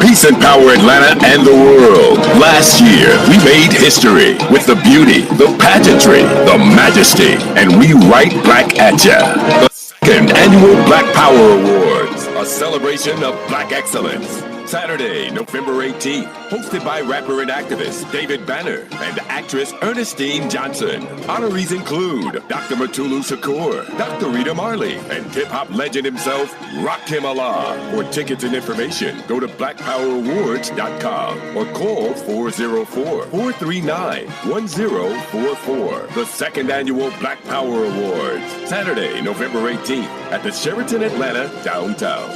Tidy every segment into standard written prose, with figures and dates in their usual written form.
Recent Power Atlanta and the world. Last year, we made history with the beauty, the pageantry, the majesty, and we right back at ya. The second annual Black Power Awards, a celebration of Black excellence. Saturday, November 18th, hosted by rapper and activist David Banner and actress Ernestine Johnson. Honorees include Dr. Matulu Shakur, Dr. Rita Marley, and hip-hop legend himself, Rakim Allah. For tickets and information, go to blackpowerawards.com or call 404-439-1044. The second annual Black Power Awards, Saturday, November 18th at the Sheraton Atlanta, downtown.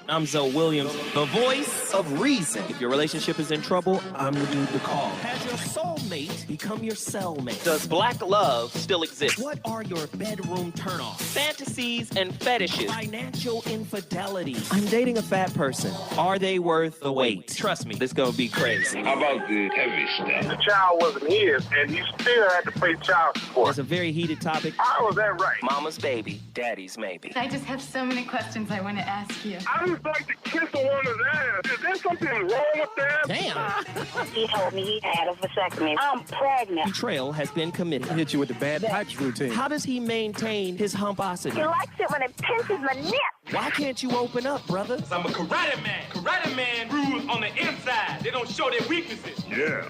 I'm Zoe Williams, the voice of reason. If your relationship is in trouble, I'm the dude to call. Has your soulmate become your cellmate? Does black love still exist? What are your bedroom turnoffs? Fantasies and fetishes. Financial infidelity. I'm dating a fat person. Are they worth the wait? Trust me, this gonna be crazy. How about the heavy stuff? The child wasn't his, and he still had to pay child support. It's a very heated topic. How was that right? Mama's baby, daddy's maybe. I just have so many questions I want to ask you. I just like to kiss a woman's ass. Is there something wrong with that? Damn. He told me he had a vasectomy. I'm pregnant. Betrayal has been committed. Hit you with the bad pipes routine. How does he maintain his humposity? He likes it when it pinches my neck. Why can't you open up, brother? I'm a karate man. Karate man rules on the inside. They don't show their weaknesses. Yeah.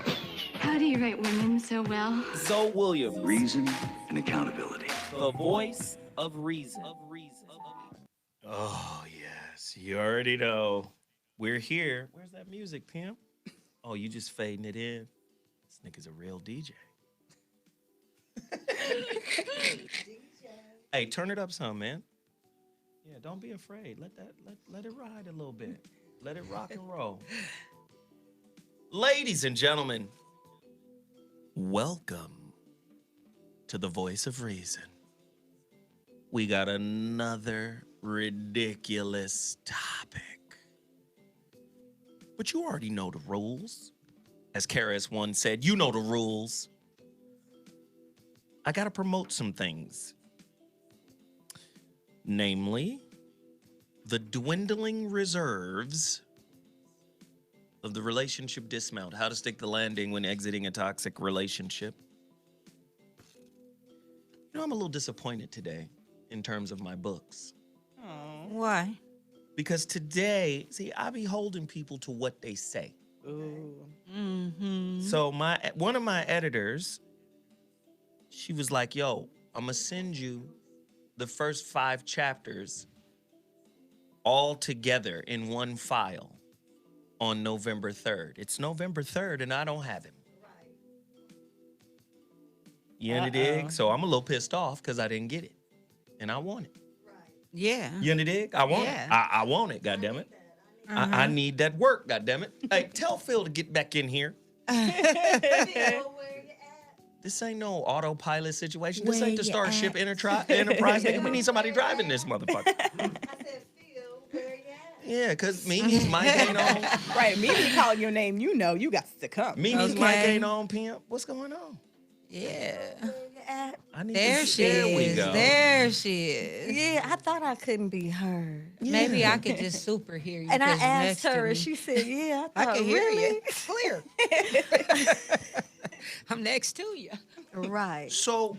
How do you write women so well? Zoe Williams, Reason and accountability. the voice of reason. Oh, yes. You already know. We're here. Where's that music, pimp? Oh, you just fading it in? This nigga's a real DJ. Hey, turn it up some, man. Yeah, don't be afraid. Let it ride a little bit. Let it rock and roll. Ladies and gentlemen, welcome to the Voice of Reason. We got another ridiculous topic. But you already know the rules. As KRS-One said, you know the rules. I got to promote some things. Namely, the dwindling reserves of the relationship dismount. How to stick the landing when exiting a toxic relationship. You know, I'm a little disappointed today in terms of my books. Why? Because today, see, I be holding people to what they say. Ooh. Mm-hmm. So one of my editors, she was like, yo, I'm going to send you the first 5 chapters all together in one file on November 3rd. It's November 3rd and I don't have him. Right. You dig? So I'm a little pissed off because I didn't get it. And I want it. Yeah. You dig? I want it. I want it, goddammit. I need that work, goddammit. Hey, tell Phil to get back in here. This ain't no autopilot situation. This ain't the Starship Enterprise. Nigga, we need somebody driving this motherfucker. I said, Phil, where you at? Yeah, because Mimi's mic ain't on. Right, Mimi calling your name, you know you got to come. Mimi's mic ain't on, pimp. What's going on? Yeah. I need There to, she there is. we go. There she is. Yeah, I thought I couldn't be heard. Yeah. Maybe I could just super hear you. And I 'cause you're asked next to her, me. and she said, yeah, I can hear really? you. Clear. I'm next to you. Right. So,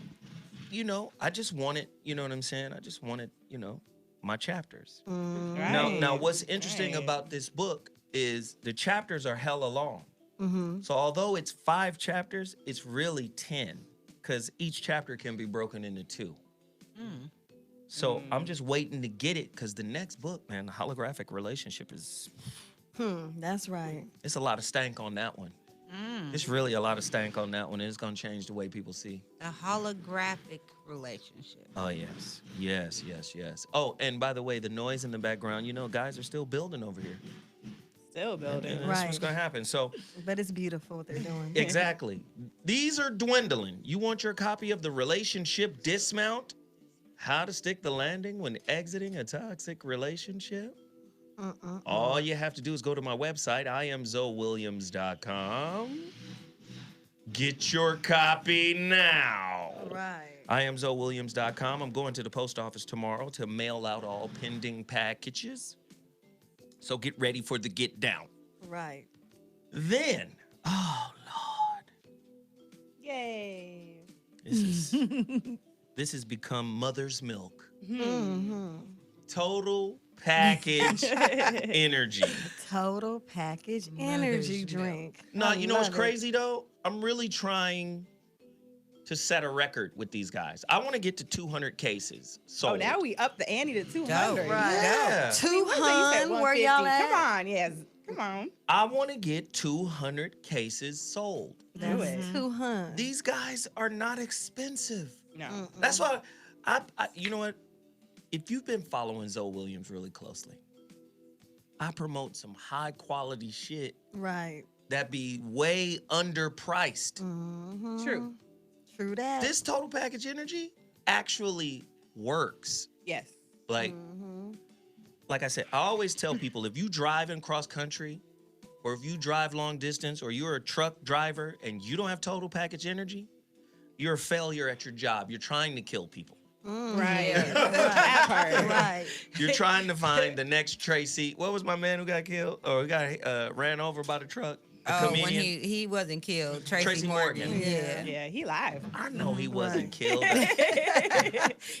you know, I just wanted, you know what I'm saying? I just wanted, you know, my chapters. Right. Now, what's interesting about this book is the chapters are hella long. Mm-hmm. So although it's 5 chapters, it's really 10 because each chapter can be broken into 2. So I'm just waiting to get it because the next book, man, the holographic relationship is... That's right. It's a lot of stank on that one. It's really a lot of stank on that one, and it's going to change the way people see. A holographic relationship. Oh, yes. Yes, yes, yes. Oh, and by the way, the noise in the background, you know, guys are still building over here. Still building. And that's what's going to happen. So, But it's beautiful what they're doing. exactly. These are dwindling. You want your copy of the Relationship Dismount? How to Stick the Landing When Exiting a Toxic Relationship? All you have to do is go to my website, IamZoeWilliams.com. Get your copy now. Right. IamZoeWilliams.com. I'm going to the post office tomorrow to mail out all pending packages. So get ready for the get down. Right. Then, oh Lord, Yay. this has become mother's milk. Mm-hmm. Total package energy. Total package energy drink. No, I you know what's love it. crazy though? I'm really trying to set a record with these guys. I want to get to 200 cases. Oh, now we up the ante to 200. Right. Yeah. 200, where y'all at? Come on, yes. Come on. I want to get 200 cases sold. Do it. 200. These guys are not expensive. No. That's why I you know what? If you've been following Zoe Williams really closely, I promote some high quality shit Right. that be way underpriced. Mm-hmm. True. True that. This total package energy actually works. Yes. Like I said, I always tell people if you drive in cross country or if you drive long distance or you're a truck driver and you don't have total package energy, you're a failure at your job. You're trying to kill people. Right. That part. Right. You're trying to find the next Tracy. What was my man who got killed or who got ran over by the truck? The Oh, comedian? when he wasn't killed. Tracy Tracy Morgan. Morgan. Yeah. Yeah, he live. I know he wasn't killed.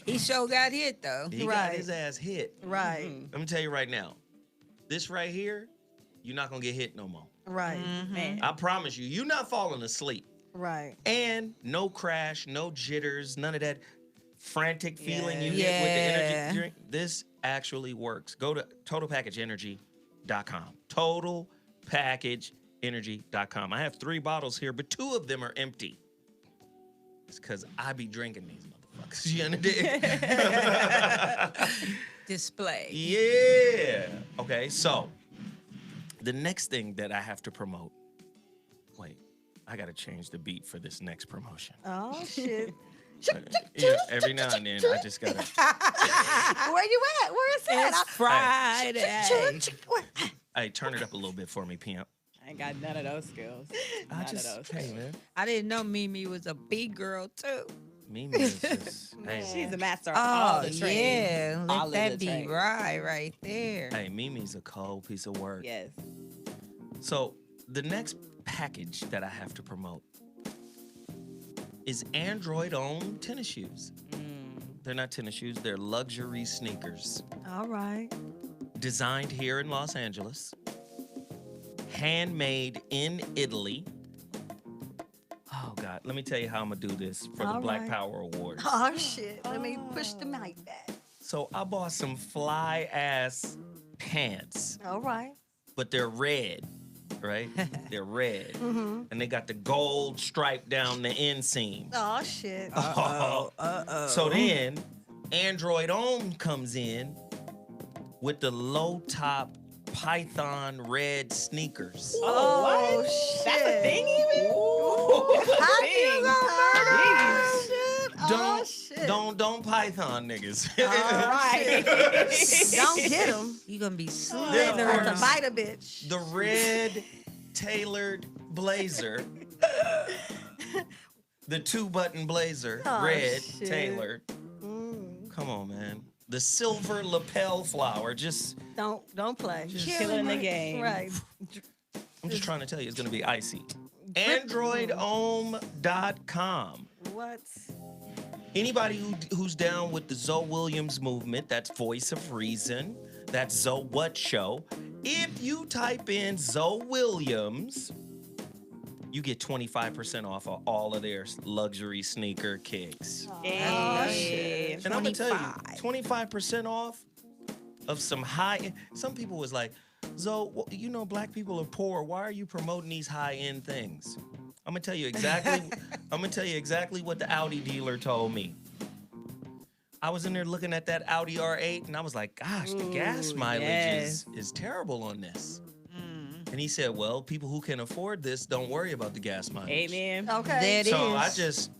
He sure got hit, though. He got Right. his ass hit. Right. Let me tell you right now, this right here, you're not gonna get hit no more. Right. Man. I promise you, you're not falling asleep. Right. And no crash, no jitters, none of that frantic feeling you Yeah. get with the Yeah. energy drink. This actually works. Go to totalpackageenergy.com. Totalpackageenergy.com. I have 3 bottles here, but 2 of them are empty. It's because I be drinking these motherfuckers. You understand? Display. Yeah. Okay, so the next thing that I have to promote. Wait, I got to change the beat for this next promotion. Oh, shit. You know, every now and then, I just got to. Where you at? Where is it? It's Friday. Hey, turn it up a little bit for me, Pimp. I ain't got none of those skills. None of those. Hey, man. I didn't know Mimi was a big girl, too. Mimi is just. Hey, She's the master of all Oh, the trades. yeah. All Let of that the be trades. right there. hey, Mimi's a cold piece of work. Yes. So the next package that I have to promote is Android-owned tennis shoes. They're not tennis shoes, they're luxury sneakers. All right. Designed here in Los Angeles. Handmade in Italy. Oh, God. Let me tell you how I'm going to do this for the All Black right. Power Awards. Oh, shit. Let me push the mic back. So I bought some fly-ass pants, All right. but they're red, right? They're red. Mm-hmm. And they got the gold stripe down the inseam. Oh, shit. So then, Android Own comes in with the low-top Python red sneakers. Oh, what? shit. That's a thing even? How Thing. you gonna shit? Oh, shit. Don't Python niggas. Right. Don't get them. You gonna be Yeah, slithering. of To course. bite a bitch. The red tailored blazer. The 2-button blazer, Oh, red shit. tailored. Come on, man. The silver lapel flower. Just, Don't play. Killing the game. Right. I'm just trying to tell you, it's gonna be icy. AndroidOhm.com. What? Anybody who's down with the Zoe Williams movement, that's Voice of Reason, that's Zoe What Show. If you type in Zoe Williams, you get 25% off of all of their luxury sneaker kicks. Oh, shit. And I'm gonna tell you, 25% off of some high. Some people was like, Zoe, you know black people are poor. Why are you promoting these high-end things? I'm gonna tell you exactly. I'm gonna tell you exactly what the Audi dealer told me. I was in there looking at that Audi R8, and I was like, "Gosh, the gas mileage is terrible on this." And he said, "Well, people who can afford this don't worry about the gas mileage." Amen. Okay. There it So is. I just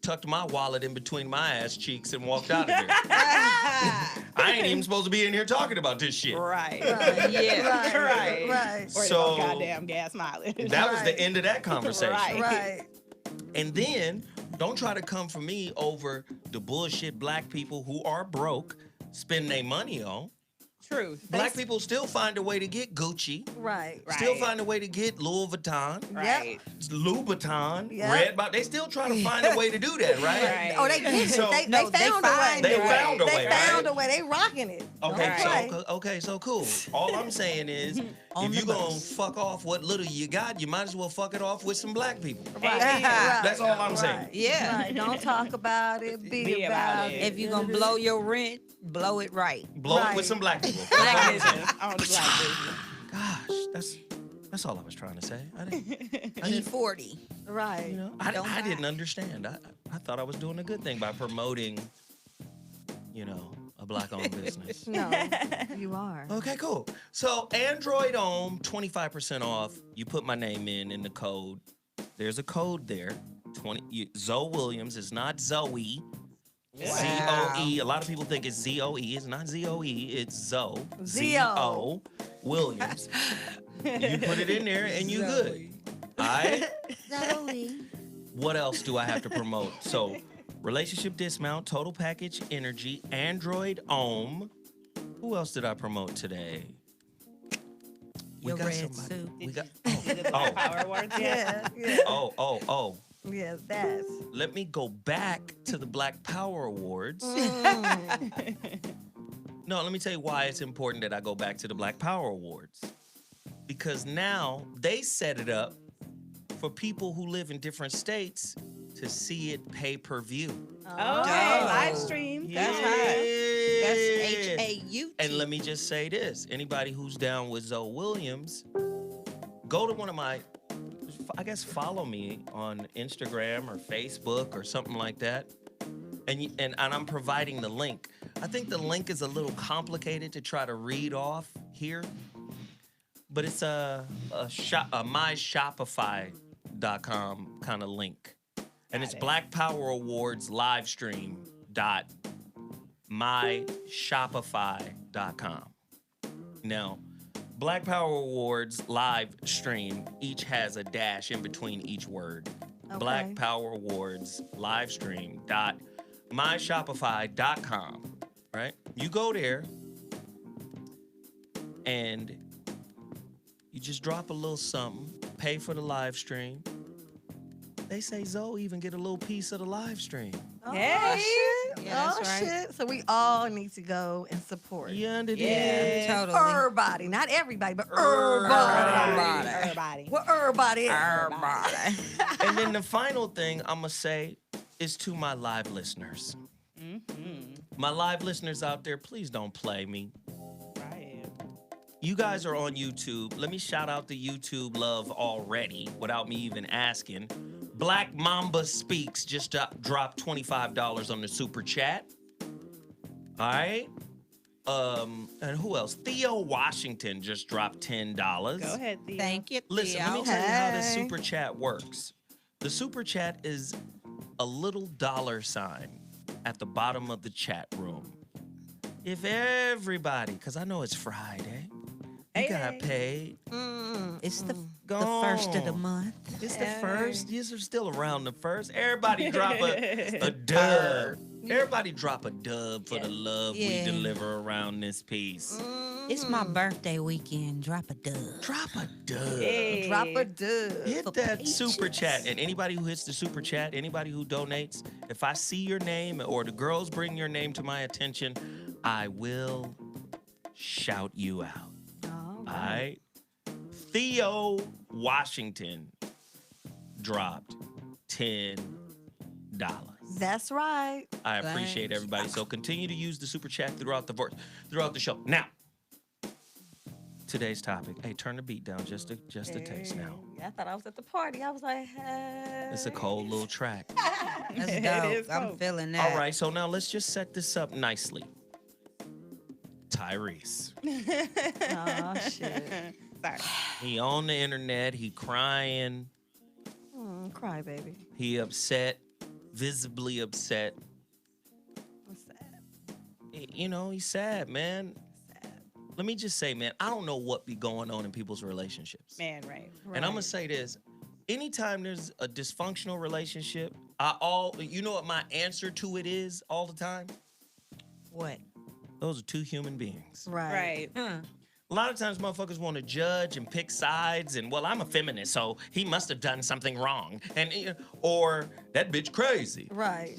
tucked my wallet in between my ass cheeks and walked out of there. I ain't even supposed to be in here talking about this shit. Right. Yeah. Right. Right. Or So- so, goddamn gas mileage. That was the end of that conversation. Right. Right. And then don't try to come for me over the bullshit black people who are broke spend their money on. Truth. Black people still find a way to get Gucci. Right. Still find a way to get Louis Vuitton. Right. Yep. Louboutin, Red Box. They still trying to find a way to do that, right? Right. Oh, they get it. So- They No, they found a way. find They found a way, They found right? a way. They rocking it. Okay, Don't play. so cool. All I'm saying is, On if the you gonna bus. fuck off what little you got, you might as well fuck it off with some black people. Right. That's all I'm saying. Yeah. Right. Don't talk about it. Be about it. If you're going to blow your rent, blow it right. Blow it Right. with some black people. Black business. On the black business. Gosh, that's all I was trying to say. I didn't E40. Right. you know, Don't I didn't lie. understand. I thought I was doing a good thing by promoting, a black-owned business. No, you are. Okay, cool. So Android Home, 25% off. You put my name in the code. There's a code there. Zoe Williams. It's not Zoe. Z-O-E. A lot of people think it's Z-O-E. It's not Z-O-E. It's Zoe. Z-O. Williams. You put it in there and you good. All right? Zoe. What else do I have to promote? So, relationship dismount, total package energy, Android Home. Who else did I promote today? Your red suit. We got. Power awards. Yeah. Oh. Yeah, that's. Let me go back to the Black Power Awards. No, let me tell you why it's important that I go back to the Black Power Awards. Because now they set it up for people who live in different states to see it pay-per-view. Okay, live stream. That's hot. That's H-A-U-T. And let me just say this. Anybody who's down with Zoe Williams, go to one of my, I guess follow me on Instagram or Facebook or something like that. And I'm providing the link. I think the link is a little complicated to try to read off here. But it's a myshopify.com kind of link. And it's Black Power Awards live stream myshopify.com. Now, Black Power Awards live stream each has a dash in between each word. Okay. Black Power Awards live stream myshopify.com. Right? You go there and you just drop a little something, pay for the live stream. They say Zoe even get a little piece of the live stream. Oh, Hey. shit. Yeah, oh, that's right. shit. So we all need to go and support. You understand? Yeah. Totally. Everybody. Not everybody, but everybody. Everybody. Well, everybody. Everybody. And then the final thing I'm going to say is to my live listeners. My live listeners out there, please don't play me. Right. You guys are on YouTube. Let me shout out the YouTube love already without me even asking. Black Mamba Speaks just dropped $25 on the super chat. All right. And who else? Theo Washington just dropped $10. Go ahead, Theo. Thank you, Listen, Theo. let me tell you how the Hey. super chat works. The super chat is a little $sign at the bottom of the chat room. If everybody, because I know it's Friday, you got paid. It's the Go first of the on. month. It's the first. These are still around the first. Everybody drop a dub. Everybody drop a dub for the love we Yeah. deliver around this piece. It's my birthday weekend. Drop a dub. Drop a dub. Hey. Drop a dub. Hit for that pages. super chat. And anybody who hits the super chat, anybody who donates, if I see your name or the girls bring your name to my attention, I will shout you out. All right? Theo Washington dropped $10. That's right. I appreciate everybody. So continue to use the super chat throughout the show. Now, today's topic. Hey, turn the beat down just a taste now. I thought I was at the party. I was like, hey. It's a cold little track. That's It dope. is I'm dope. feeling that. All right, so now let's just set this up nicely. Tyrese. Oh, shit. Sorry. He on the internet. He crying. Cry, baby. He upset. Visibly upset. I'm sad. You know, he's sad, man. Let me just say, man, I don't know what be going on in people's relationships. Man, right. And I'm gonna say this: anytime there's a dysfunctional relationship, you know what my answer to it is all the time? What? Those are two human beings. Right. A lot of times motherfuckers want to judge and pick sides and, well, I'm a feminist, so he must have done something wrong. And or that bitch crazy. Right.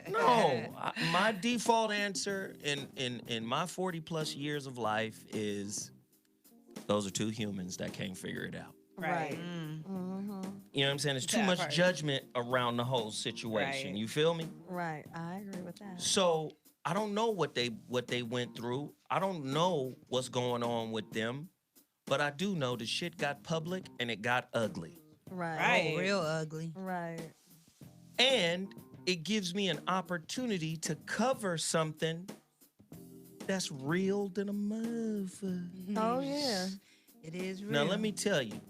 No, my default answer in my 40 plus years of life is those are two humans that can't figure it out. Right. You know what I'm saying? There's too That much part. judgment around the whole situation. Right. You feel me? Right. I agree with that. So I don't know what they went through. I don't know what's going on with them, but I do know the shit got public and it got ugly. Right. Right. Oh, real ugly. Right. And it gives me an opportunity to cover something that's real than a motherfucker. Oh yeah. It is real. Now let me tell you,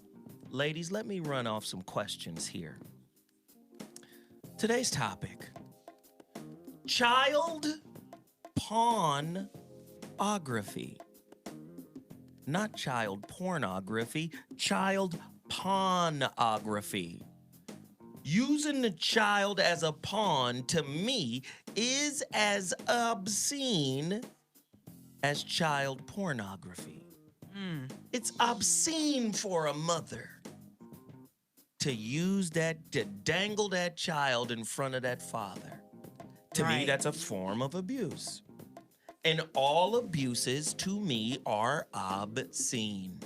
ladies, let me run off some questions here. Today's topic: child-pawn-ography. Not child pornography, child-pawn-ography. Using the child as a pawn, to me, is as obscene as child pornography. It's obscene for a mother to use that, to dangle that child in front of that father. To me, Right. that's a form of abuse. And all abuses, to me, are obscene.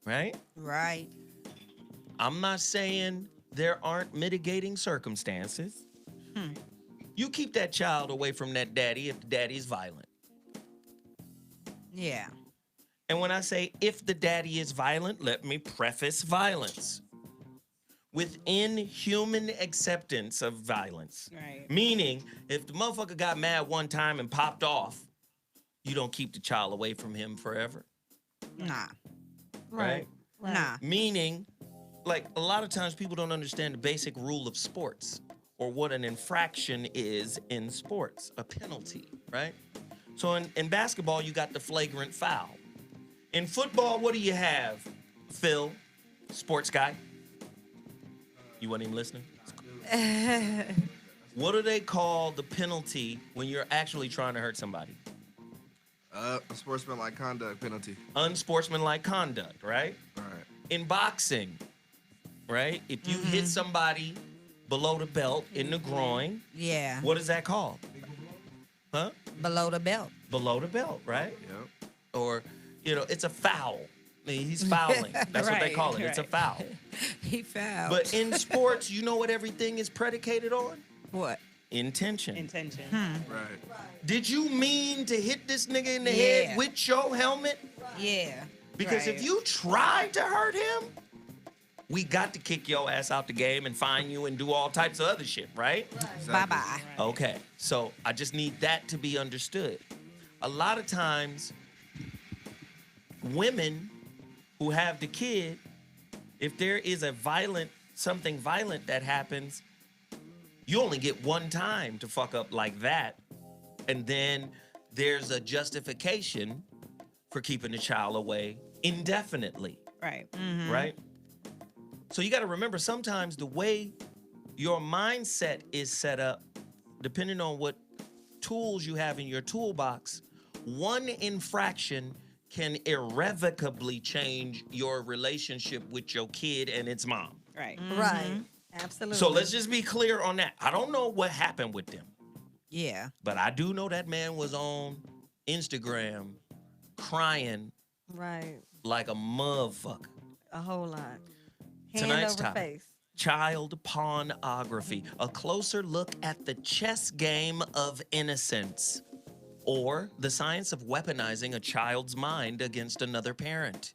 Right? Right. I'm not saying there aren't mitigating circumstances. You keep that child away from that daddy if the daddy is violent. Yeah. And when I say if the daddy is violent, let me preface violence within human acceptance of violence. Right. Meaning, if the motherfucker got mad one time and popped off, you don't keep the child away from him forever. Nah. Right? Nah. Meaning, like a lot of times people don't understand the basic rule of sports or what an infraction is in sports, a penalty, right? So in basketball, you got the flagrant foul. In football, what do you have, Phil, sports guy? You weren't even listening? What do they call the penalty when you're actually trying to hurt somebody? Sportsmanlike conduct penalty. Unsportsmanlike conduct, right? All right. In boxing, right? If you hit somebody below the belt in the groin, Yeah. what is that called? Huh? Below the belt. Below the belt, right? Yep. Or, it's a foul. I mean, he's fouling. That's what they Right, call it. It's a right. foul. He fouled. But in sports, you know what everything is predicated on? what? Intention. Intention. Right. Did you mean to hit this nigga in the Yeah. head with your helmet? Yeah. Because if Right. you tried to hurt him, we got to kick your ass out the game and fine you and do all types of other shit, right? Bye-bye. Okay, so I just need that to be understood. A lot of times, women who have the kid, if there is something violent that happens, you only get one time to fuck up like that. And then there's a justification for keeping the child away indefinitely, Right. right? So you got to remember, sometimes the way your mindset is set up, depending on what tools you have in your toolbox, one infraction can irrevocably change your relationship with your kid and its mom. Right. Right. Absolutely. So let's just be clear on that. I don't know what happened with them, Yeah. but I do know that man was on Instagram crying Right. like a motherfucker. A whole lot. Hand Tonight's over topic: face. child-pawn-ography, a closer look at the chess game of innocence, or the science of weaponizing a child's mind against another parent.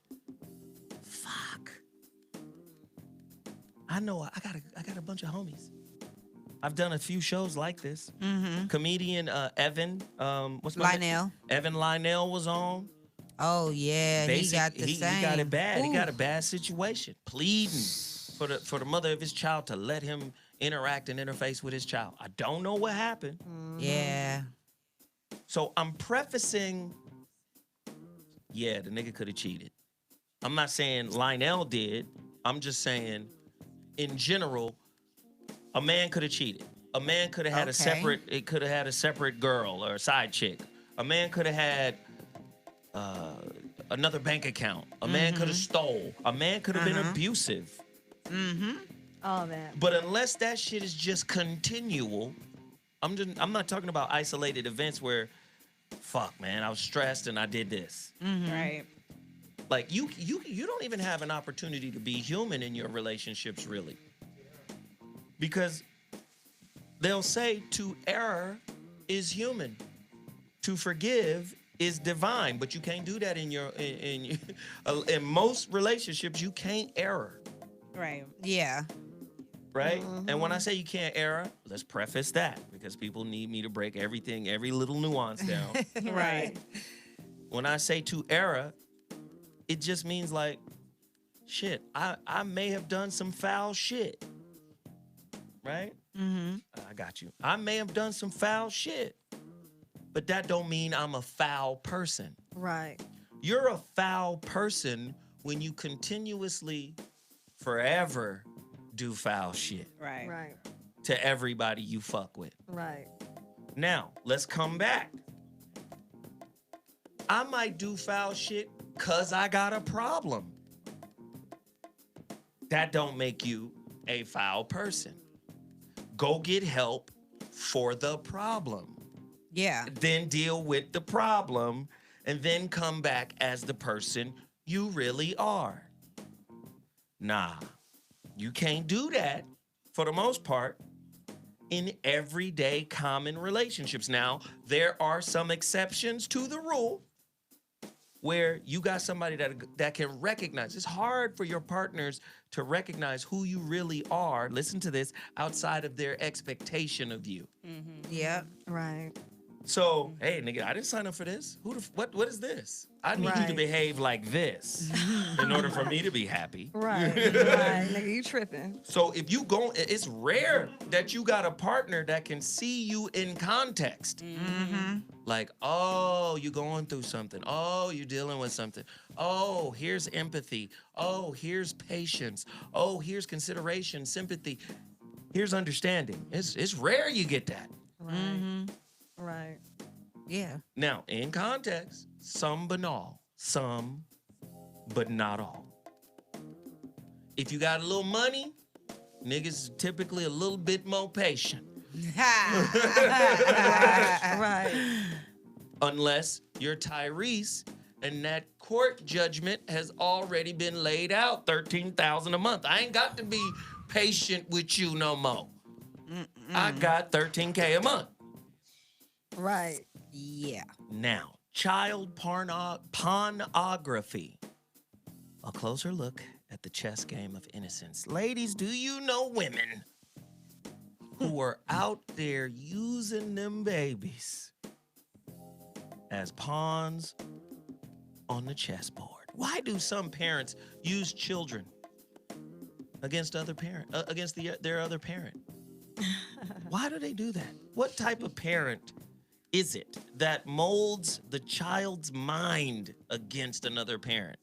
Fuck. I know. I got a bunch of homies. I've done a few shows like this. Comedian Evan, what's my name? Lionel. Evan Lionel was on. Oh yeah, he got the same. He got it bad. He Ooh. got a bad situation. Pleading for the mother of his child to let him interact and interface with his child. I don't know what happened. Yeah. So I'm prefacing, yeah, the nigga could have cheated. I'm not saying Lionel did. I'm just saying, in general, a man could have cheated. A man could have had Okay. it could have had a separate girl or a side chick. A man could have had another bank account. A man could have stole. A man could have been abusive. All that. But unless that shit is just continual, I'm not talking about isolated events where, fuck, man, I was stressed and I did this. Right. Like you don't even have an opportunity to be human in your relationships, really, because they'll say to err is human, to forgive is divine, but you can't do that in most relationships. You can't err. Right. Yeah. Right? And when I say you can't err, let's preface that because people need me to break everything, every little nuance down. Right. When I say to err, it just means like, shit, I may have done some foul shit. Right? I got you. I may have done some foul shit, but that don't mean I'm a foul person. Right. You're a foul person when you continuously, forever do foul shit. Right. Right. To everybody you fuck with. Right. Now, let's come back. I might do foul shit because I got a problem. That don't make you a foul person. Go get help for the problem. Yeah. Then deal with the problem and then come back as the person you really are. Nah, you can't do that for the most part in everyday common relationships. Now, there are some exceptions to the rule where you got somebody that can recognize. It's hard for your partners to recognize who you really are, listen to this, outside of their expectation of you. Yeah. Right. So, hey, nigga, I didn't sign up for this. What is this? I need you to behave like this in order for me to be happy. Right. Right. Nigga, you tripping. So if you go, it's rare that you got a partner that can see you in context. Like, oh, you going through something. Oh, you dealing with something. Oh, here's empathy. Oh, here's patience. Oh, here's consideration, sympathy. Here's understanding. It's rare you get that. Right. Right. Yeah. Now, in context, some but all. Some, but not all. If you got a little money, niggas typically a little bit more patient. Right. Unless you're Tyrese and that court judgment has already been laid out, $13,000 a month. I ain't got to be patient with you no more. I got $13K a month. Right. Yeah. Now, child-pornography. A closer look at the chess game of innocence. Ladies, do you know women who are out there using them babies as pawns on the chessboard? Why do some parents use children against their other parent? Why do they do that? What type of parent is it that molds the child's mind against another parent?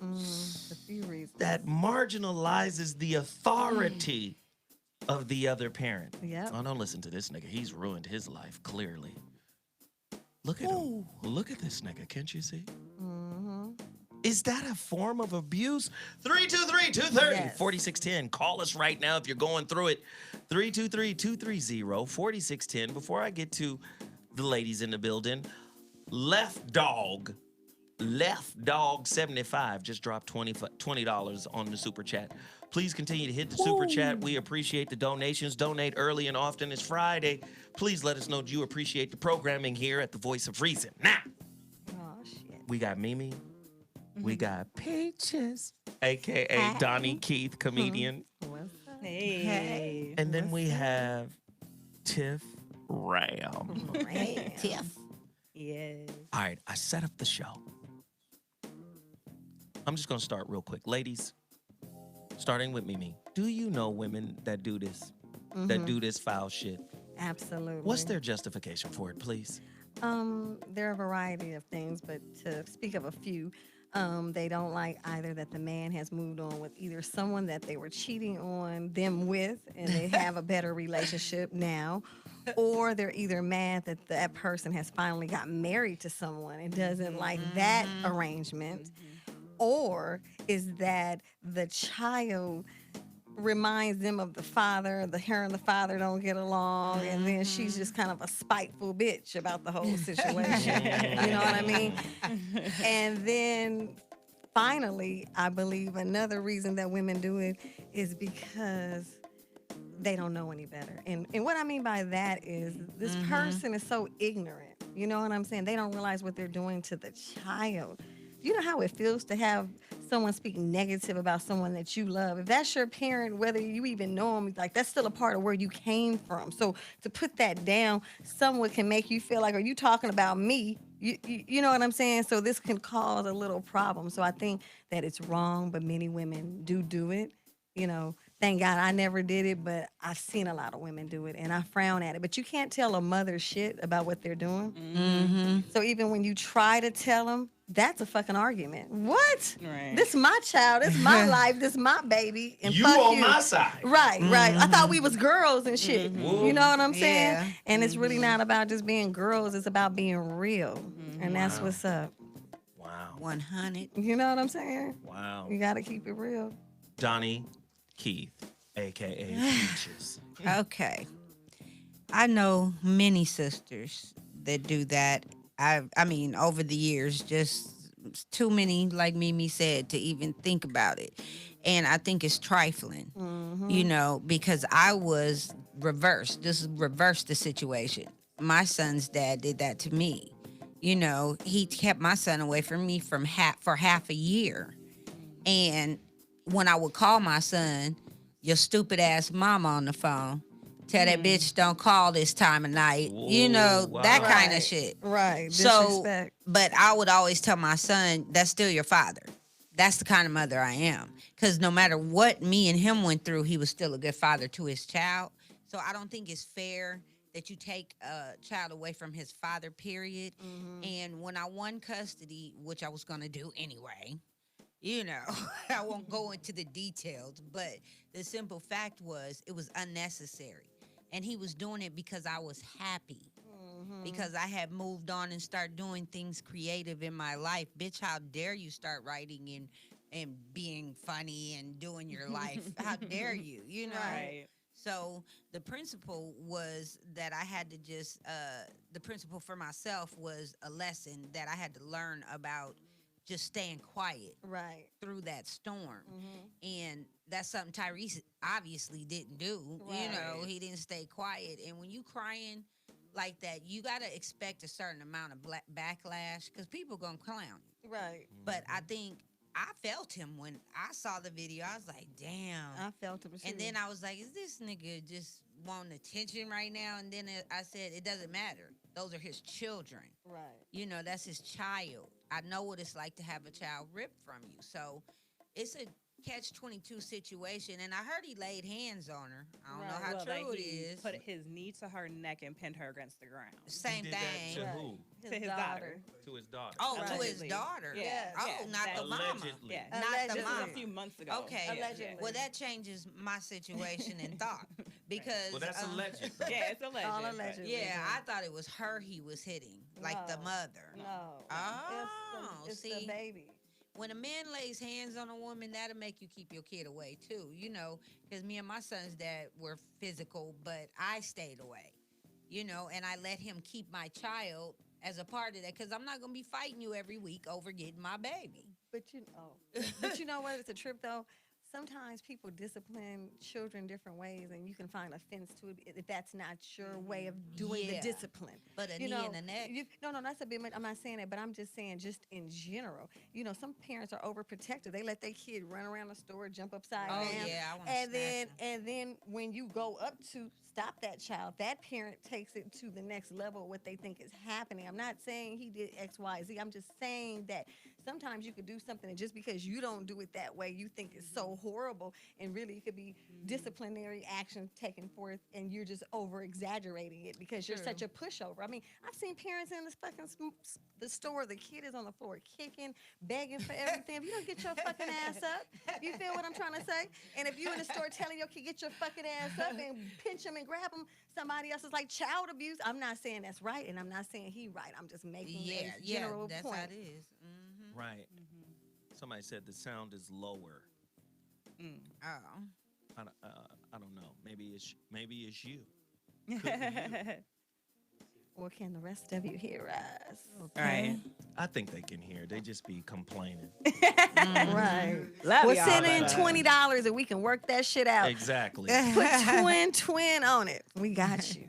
A few reasons. That marginalizes the authority of the other parent. Yep. Oh, don't listen to this nigga. He's ruined his life, clearly. Look at him. Look at this nigga. Can't you see? Is that a form of abuse? 323-230-4610. Call us right now if you're going through it. 323-230-4610. Before I get to the ladies in the building, Left Dog 75 just dropped $20 on the super chat. Please continue to hit the super chat. We appreciate the donations. Donate early and often. It's Friday. Please let us know that you appreciate the programming here at the Voice of Reason. Now, we got Mimi. We got Peaches, a.k.a. Donnie Keith, comedian. Hey. And then we have Tiff Ram. Tiff. Yes. All right, I set up the show. I'm just going to start real quick. Ladies, starting with Mimi. Do you know women that do this? That do this foul shit? Absolutely. What's their justification for it, please? There are a variety of things, but to speak of a few, They don't like either that the man has moved on with either someone that they were cheating on them with and they have a better relationship now, or they're either mad that that person has finally got married to someone and doesn't like that arrangement, or is that the child reminds them of the father, her and the father don't get along, and then she's just kind of a spiteful bitch about the whole situation. You know what I mean? And then finally, I believe another reason that women do it is because they don't know any better. And what I mean by that is this person is so ignorant. You know what I'm saying? They don't realize what they're doing to the child. You know how it feels to have someone speak negative about someone that you love? If that's your parent, whether you even know them, like that's still a part of where you came from. So to put that down, someone can make you feel like, are you talking about me? You know what I'm saying? So this can cause a little problem. So I think that it's wrong, but many women do it. You know, thank God I never did it, but I've seen a lot of women do it, and I frown at it. But you can't tell a mother shit about what they're doing. So even when you try to tell them, that's a fucking argument. What? Right. This is my child. This is my life. This is my baby. And You fuck on you. my side. Right. I thought we was girls and shit. You know what I'm saying? Yeah. And it's really not about just being girls. It's about being real. And that's what's up. Wow. 100. You know what I'm saying? Wow. You got to keep it real. Donnie Keith, a.k.a. Peaches. Okay. I know many sisters that do that. I mean, over the years, just too many, like Mimi said, to even think about it. And I think it's trifling, you know, because I was reversed. This reversed the situation. My son's dad did that to me. You know, he kept my son away from me for half a year. And when I would call my son, your stupid ass mama on the phone, tell that bitch don't call this time of night. Whoa, you know, wow. that kind Right. of shit. Right. So, Disrespect. but I would always tell my son, that's still your father. That's the kind of mother I am. Because no matter what me and him went through, he was still a good father to his child. So I don't think it's fair that you take a child away from his father, period. And when I won custody, which I was going to do anyway, you know, I won't go into the details, but the simple fact was it was unnecessary. And he was doing it because I was happy. Because I had moved on and started doing things creative in my life. Bitch, how dare you start writing and being funny and doing your life? How dare you, you know? Right. So the principle was that I had to just, the principle for myself was a lesson that I had to learn about just staying quiet Right. through that storm. And that's something Tyrese obviously didn't do. You know, he didn't stay quiet. And when you crying like that, you got to expect a certain amount of backlash because people going to clown you. Right. But I think I felt him when I saw the video. I was like, damn. I felt him too. And then I was like, is this nigga just wanting attention right now? And then I said, it doesn't matter. Those are his children. Right. You know, that's his child. I know what it's like to have a child ripped from you. So it's a catch-22 situation. And I heard he laid hands on her. I don't know how true it is. Put his knee to her neck and pinned her against the ground. Same He did thing. that to who? To his daughter. To his daughter. Oh, to his Allegedly. daughter. Yeah. Oh, Yeah. not the mama. Allegedly. Yeah. Not the This was mama. a few months ago. Okay. Allegedly. Well, that changes my situation and thought because Well, that's alleged. Yeah, it's alleged. All but- allegedly. Yeah, I thought it was her he was hitting, like the No. mother. No. Oh, it's the see? baby. When a man lays hands on a woman, that'll make you keep your kid away too. You know, because me and my son's dad were physical, but I stayed away. You know, and I let him keep my child as a part of that because I'm not gonna be fighting you every week over getting my baby. But you know what? It's a trip though. Sometimes people discipline children different ways, and you can find offense to it if that's not your way of doing the Yeah. discipline. But a You knee know, in the neck. no, that's a bit much. I'm not saying that, but I'm just saying, just in general. You know, some parents are overprotective. They let their kid run around the store, jump upside Oh, down. yeah, I wanna and snatch and then when you go up to stop that child, that parent takes it to the next level of what they think is happening. I'm not saying he did X, Y, Z. I'm just saying that sometimes you could do something, and just because you don't do it that way, you think it's so horrible, and really it could be disciplinary action taken forth, and you're just over exaggerating it because you're such a pushover. I mean, I've seen parents in this fucking the store, the kid is on the floor kicking, begging for everything. If you don't get your fucking ass up, you feel what I'm trying to say? And if you in the store telling your kid get your fucking ass up and pinch him and grab him, somebody else is like child abuse. I'm not saying that's right, and I'm not saying he right. I'm just making a general that's point. how it is. Mm-hmm. Right. Somebody said the sound is lower. Oh. I don't know. Maybe it's you. Could be you. Or can the rest of you hear us? Right. I think they can hear. They just be complaining. Right. Well, send in $20 and we can work that shit out. Exactly. Put twin on it. We got you.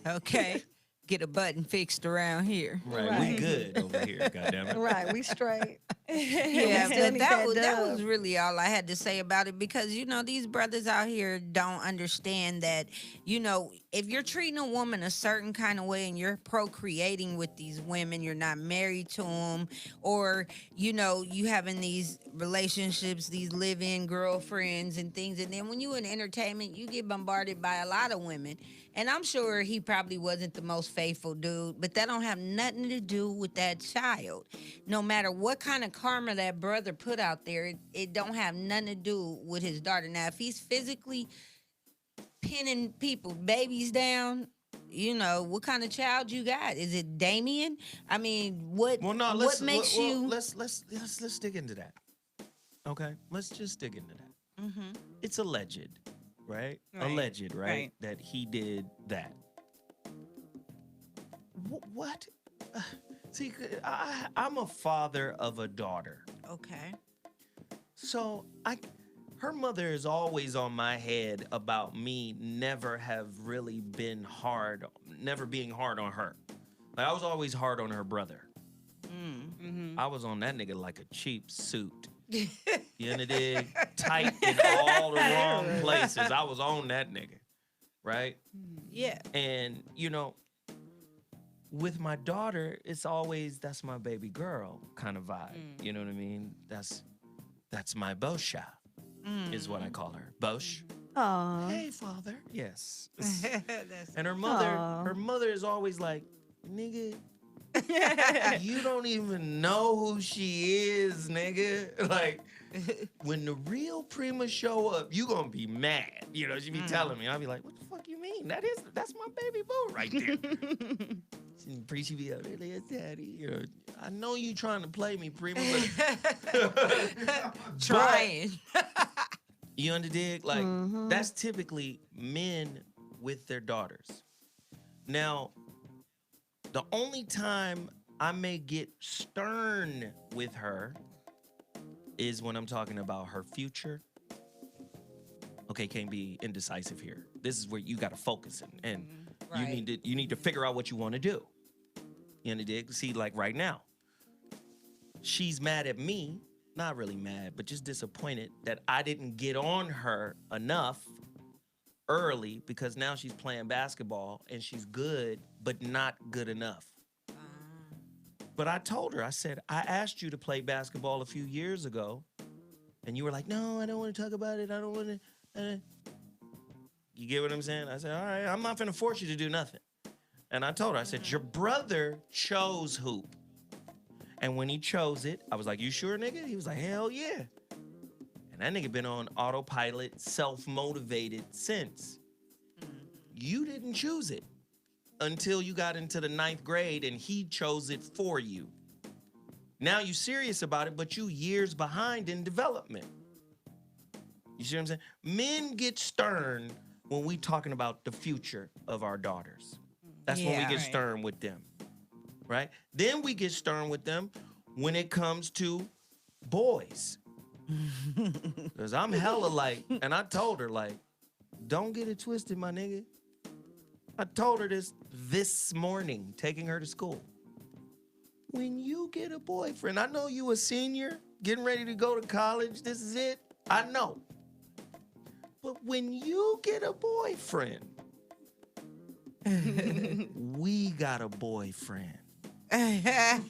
Okay. Get a button fixed around here. Right. We good over here, goddammit. Right. We straight. Yeah, still but need that that was really all I had to say about it, because these brothers out here don't understand that, if you're treating a woman a certain kind of way and you're procreating with these women, you're not married to them, or you having these relationships, these live-in girlfriends and things, and then when you in entertainment, you get bombarded by a lot of women. And I'm sure he probably wasn't the most faithful dude, but that don't have nothing to do with that child. No matter what kind of karma that brother put out there, it don't have nothing to do with his daughter. Now, if he's physically pinning babies down, what kind of child you got? Is it Damien? I mean, what makes you? Let's dig into that. Okay, let's just dig into that. Mm-hmm. It's alleged. Right? Alleged, right? That he did that. What? See, I'm a father of a daughter. Okay. So her mother is always on my head about me never being hard on her. Like, I was always hard on her brother. Mm-hmm. I was on that nigga like a cheap suit. You know, dig? Tight in all the wrong places. I was on that nigga, right? Yeah. And with my daughter, it's always that's my baby girl kind of vibe. You know what I mean? That's my Bosha, is what I call her. Bosh. Aww. Hey, father. Yes. And her mother is always like, nigga. You don't even know who she is, nigga. Like, when the real Prima show up, you gonna be mad. She be telling me. I'll be like, what the fuck you mean? That's my baby boo right there. She be out there, daddy. I know you trying to play me, Prima, but trying. You underdig? Like, that's typically men with their daughters. Now, the only time I may get stern with her is when I'm talking about her future. Okay, can't be indecisive here. This is where you got to focus and you need to figure out what you want to do. You understand? See, like right now, she's mad at me, not really mad, but just disappointed that I didn't get on her enough early, because now she's playing basketball and she's good, but not good enough. But I told her, I said, I asked you to play basketball a few years ago, and you were like, no, I don't want to talk about it. I don't want to. You get what I'm saying? I said, all right, I'm not going to force you to do nothing. And I told her, I said, your brother chose hoop. And when he chose it, I was like, you sure, nigga? He was like, hell yeah. And that nigga been on autopilot, self-motivated since. You didn't choose it until you got into the 9th grade and he chose it for you. Now you serious about it, but you years behind in development. You see what I'm saying? Men get stern when we talking about the future of our daughters. That's when we get stern with them, right? Then we get stern with them when it comes to boys. Because I'm hella like, and I told her, like, don't get it twisted, my nigga. I told her this morning, taking her to school. When you get a boyfriend, I know you a senior, getting ready to go to college, this is it, I know. But when you get a boyfriend, we got a boyfriend. I'm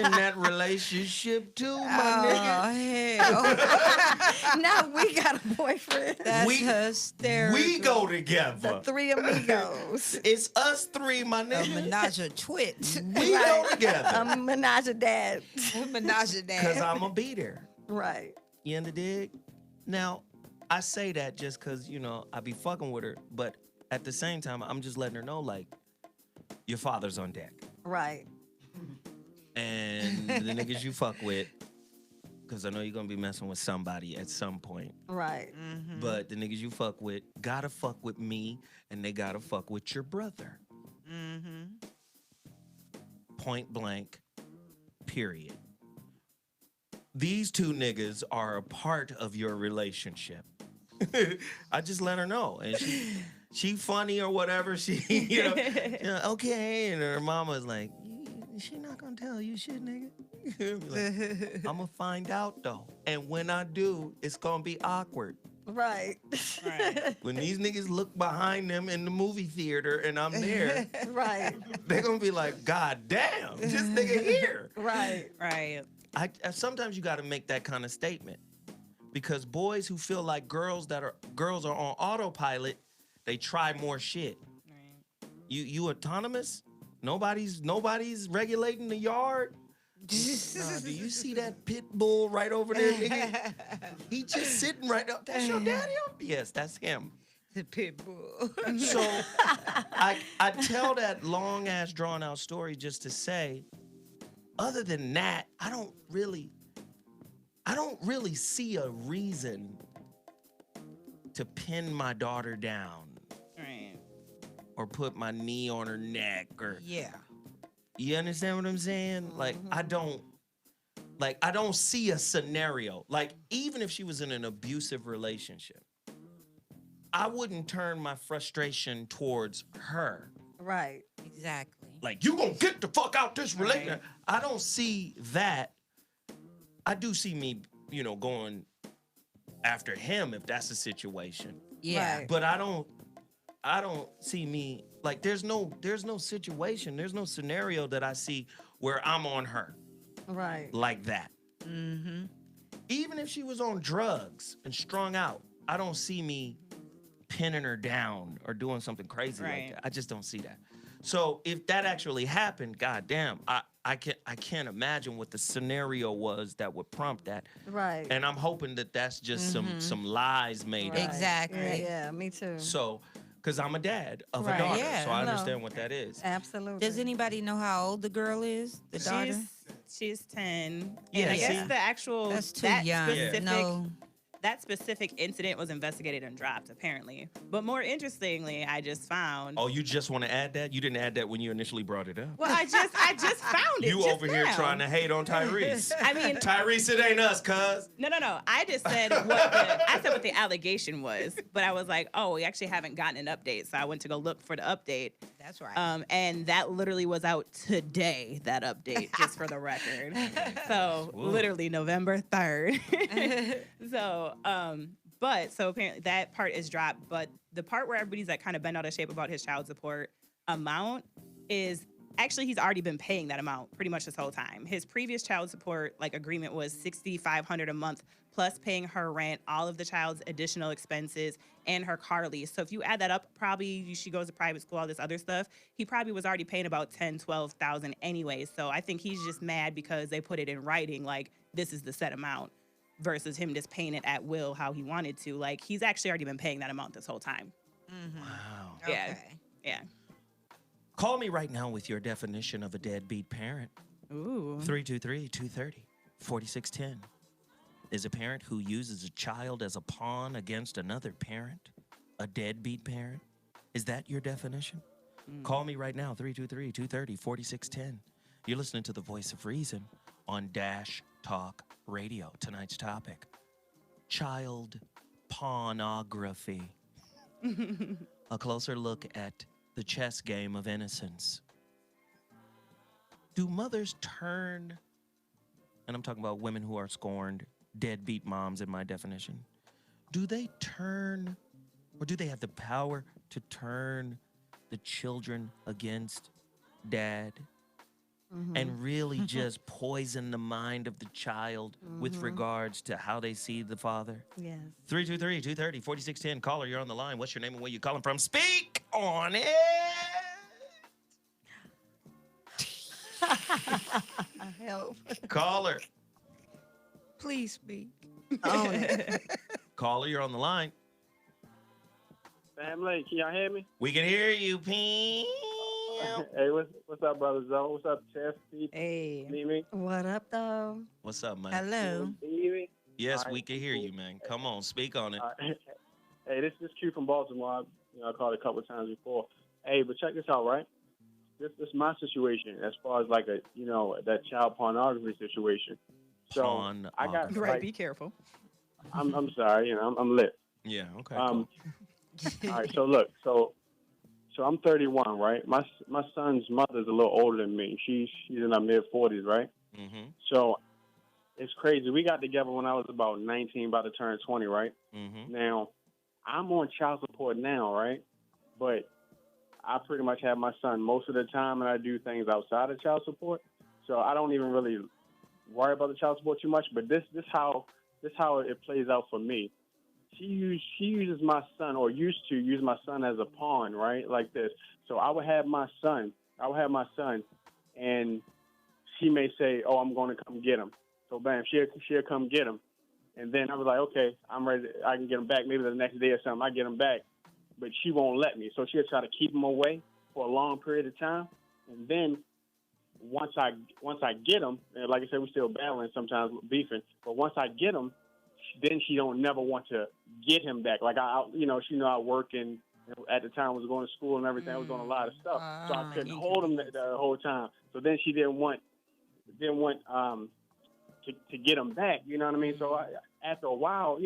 in that relationship too, my Oh, Now we got a boyfriend. that's We- hysterical. nigga. We go together. The three amigos. It's us three, my A nigga. menage a twit. We go together. A menage a dad. Menage a Because dad. I'm a beater. Right. You in the dig? Now, I say that just because, you know, I be fucking with her, but at the same time, I'm just letting her know, like, your father's on deck. Right. And the niggas you fuck with, because I know you're going to be messing with somebody at some point, Right. but the niggas you fuck with gotta fuck with me, and they gotta fuck with your brother. Point blank, period. These two niggas are a part of your relationship. I just let her know, and she funny or whatever. She, you know, okay. And her mama's like, she not gonna tell you shit, nigga. Like, I'm gonna find out though, and when I do, it's gonna be awkward. Right. Right. When these niggas look behind them in the movie theater and I'm there, Right. they're gonna be like, God damn, this nigga here. Right. Right. Sometimes you gotta make that kind of statement. Because boys who feel like girls are on autopilot, they try more shit. Right. You autonomous? Nobody's regulating the yard. Nah, do you see that pit bull right over there, nigga? He just sitting right up. That's your daddy? Yes, that's him. The pit bull. So I tell that long ass drawn out story just to say, other than that, I don't really see a reason to pin my daughter down Right. or put my knee on her neck or Yeah. you understand what I'm saying? Like I don't see a scenario. Like even if she was in an abusive relationship, I wouldn't turn my frustration towards her. Right. Exactly. Like you gonna get the fuck out this relationship. Right. I don't see that. I do see me, you know, going after him if that's the situation. Yeah. Right. But I don't see me like there's no situation, there's no scenario that I see where I'm on her Right. like that. Even if she was on drugs and strung out, I don't see me pinning her down or doing something crazy like Right. that. I just don't see that. So if that actually happened, goddamn, I can't imagine what the scenario was that would prompt that. Right. And I'm hoping that that's just some lies made Right. up. Exactly. Yeah, yeah, me too. So, because I'm a dad of Right. a daughter, Yeah, so I no. understand what that is. Absolutely. Does anybody know how old the girl is? The daughter? She's 10. Yeah, And I guess see? the actual That's too that young. specific No. that specific incident was investigated and dropped apparently. But more interestingly, I just found Oh, you just want to add that? You didn't add that when you initially brought it up. well, I just found it. You just over here now. trying to hate on Tyrese. I mean, Tyrese, it ain't us, cuz. No. I just said what the allegation was, but I was like, oh, we actually haven't gotten an update, so I went to go look for the update. That's right. And that literally was out today. That update, just for the record. So Whoa. literally November 3rd. So so apparently that part is dropped, but the part where everybody's like kind of bent out of shape about his child support amount is. Actually, he's already been paying that amount pretty much this whole time. His previous child support agreement was $6,500 a month, plus paying her rent, all of the child's additional expenses, and her car lease. So if you add that up, probably she goes to private school, all this other stuff. He probably was already paying about $10,000-12,000 anyway. So I think he's just mad because they put it in writing, like this is the set amount, versus him just paying it at will how he wanted to. Like he's actually already been paying that amount this whole time. Wow. Yeah. Okay. Yeah. Call me right now with your definition of a deadbeat parent. Ooh. 323-230-4610. Is a parent who uses a child as a pawn against another parent a deadbeat parent? Is that your definition? Call me right now, 323-230-4610. You're listening to the Voice of Reason on Dash Talk Radio. Tonight's topic, Child-Pawn-Ography. A closer look at the chess game of innocence. Do mothers turn, and I'm talking about women who are scorned, deadbeat moms in my definition, do they turn, or do they have the power to turn the children against dad, and really just poison the mind of the child with regards to how they see the father. Yes. 323-230-4610. Caller, you're on the line. What's your name and where you calling from? Speak on it. Help. Caller. Please speak. Own it. Caller, you're on the line. Family, can y'all hear me? We can hear you, Pam. Hey, what's up, brother Zoe? What's up, Chef? Hey. Mimi? What up, though? What's up, man? Hello. Can you hear me? Yes, All right. we can hear you, man. Come on, speak on it. All right. Hey, this is Q from Baltimore. I called a couple of times before. Hey, but check this out, right? This is my situation as far as like that child pornography situation. So I got right. like, Be careful. I'm sorry, I'm lit. Yeah. Okay. All right. So look, so I'm 31, right? My son's mother's a little older than me. She's in her mid 40s, right? Mm-hmm. So it's crazy. We got together when I was about 19, about to turn 20, right? Mm-hmm. Now I'm on child support now, right? But I pretty much have my son most of the time, and I do things outside of child support. So I don't even really worry about the child support too much. But this how it plays out for me. She uses my son, or used to use my son as a pawn, right? Like this. So I would have my son, and she may say, "Oh, I'm going to come get him." So bam, she'll come get him, and then I was like, "Okay, I'm ready. I can get him back. Maybe the next day or something. I get him back." But she won't let me. So she'll try to keep him away for a long period of time. And then once I get him, and like I said, we're still battling sometimes, beefing. But once I get him, then she don't never want to get him back. Like she I work, and at the time I was going to school and everything. I was doing a lot of stuff, so I couldn't hold him the whole time. So then she didn't want to get him back. You know what I mean? So after a while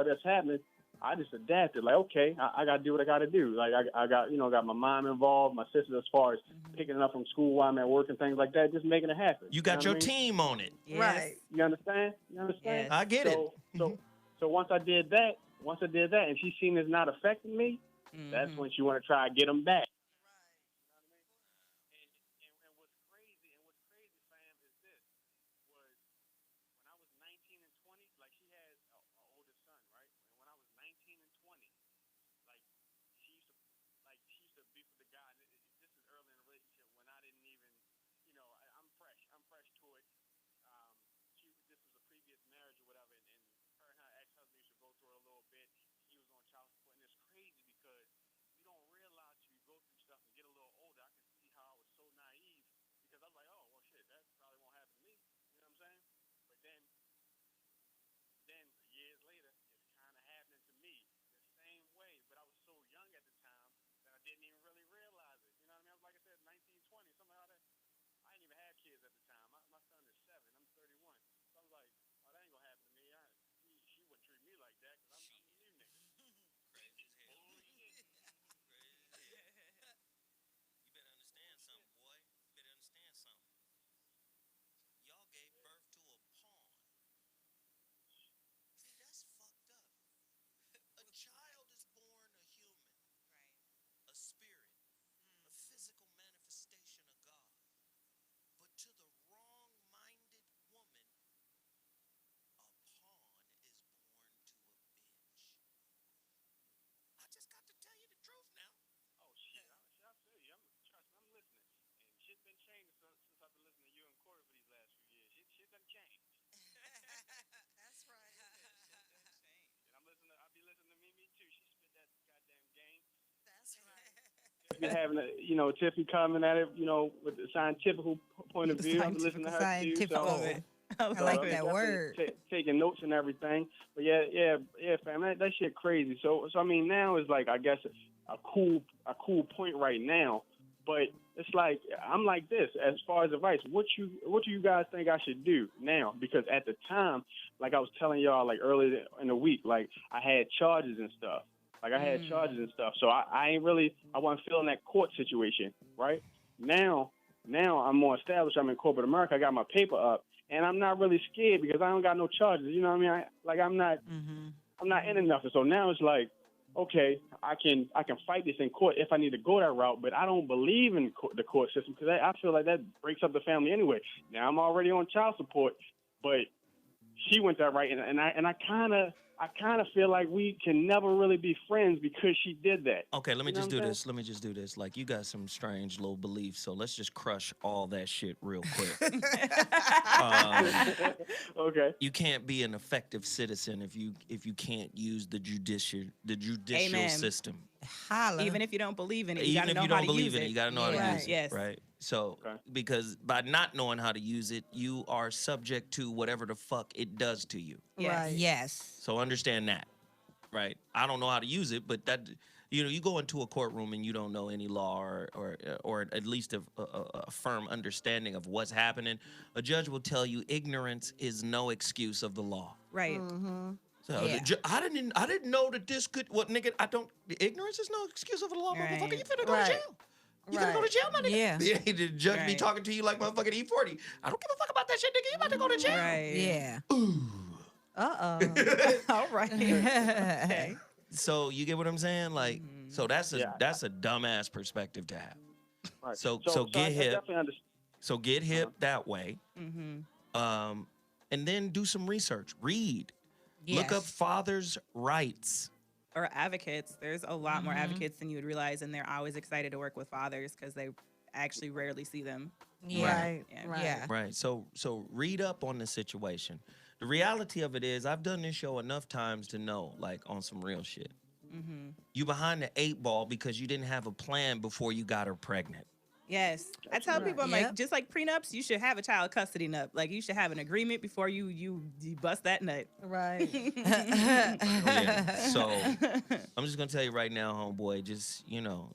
that's happening, I just adapted. Like, okay, I got to do what I got to do. Like, I got my mom involved, my sister, as far as picking it up from school while I'm at work and things like that, just making it happen. You got your team on it. Yes. Right. You understand? Yes. I get it. So once I did that, and she seen it's not affecting me, that's when she want to try to get them back. Be having Tiffany coming at it, with the scientific point of view. I'm listening to her too. So, I like that word. Taking notes and everything. But yeah, fam, that shit crazy. So I mean, now is like, I guess, a cool point right now. But it's like, I'm like this, as far as advice, what do you guys think I should do now? Because at the time, like I was telling y'all, like earlier in the week, like I had charges and stuff. So I wasn't feeling that court situation, right? Now I'm more established. I'm in corporate America. I got my paper up, and I'm not really scared because I don't got no charges. You know what I mean? I'm not in nothing. So now it's like, okay, I can fight this in court if I need to go that route, but I don't believe in the court system because I feel like that breaks up the family anyway. Now I'm already on child support, but she went that right, and I kind of feel like we can never really be friends because she did that. Okay, let me You know just what do I'm this. Let me just do this. Like, you got some strange little beliefs, so let's just crush all that shit real quick. Okay. You can't be an effective citizen if you can't use the judicial Amen. system. Holla. Even if you don't believe in it, you Even gotta if know you how don't to believe use in it, you got to know how to use it. Yes. Right. So, because by not knowing how to use it, you are subject to whatever the fuck it does to you. Yes. Right. Yes. So understand that, right? I don't know how to use it, but that, you go into a courtroom and you don't know any law or at least a firm understanding of what's happening. A judge will tell you ignorance is no excuse of the law. Right. So Yeah. I didn't know that this could. What, nigga? Ignorance is no excuse of the law, Right. motherfucker. You finna go to jail. You finna go to jail, my nigga. Yeah. The judge be Right. talking to you like motherfucking E40. I don't give a fuck about that shit, nigga. You about to go to jail. Right. Yeah. All right. Okay. So you get what I'm saying? Like, so that's a dumbass perspective to have. Right. So I get hip. definitely understand. So get hip that way. Mm-hmm. And then do some research. Read. Yes. Look up fathers' rights. Or advocates. There's a lot more Mm-hmm. advocates than you would realize, and they're always excited to work with fathers because they actually rarely see them. Yeah. Right. Yeah. Right. Yeah. Right. So read up on the situation. The reality of it is, I've done this show enough times to know, like, on some real shit. Mm-hmm. You behind the 8 ball because you didn't have a plan before you got her pregnant. Yes. I tell people, I'm like, just like prenups, you should have a child custody nut. Like, you should have an agreement before you bust that nut. Right. Yeah. So I'm just gonna tell you right now, homeboy, just,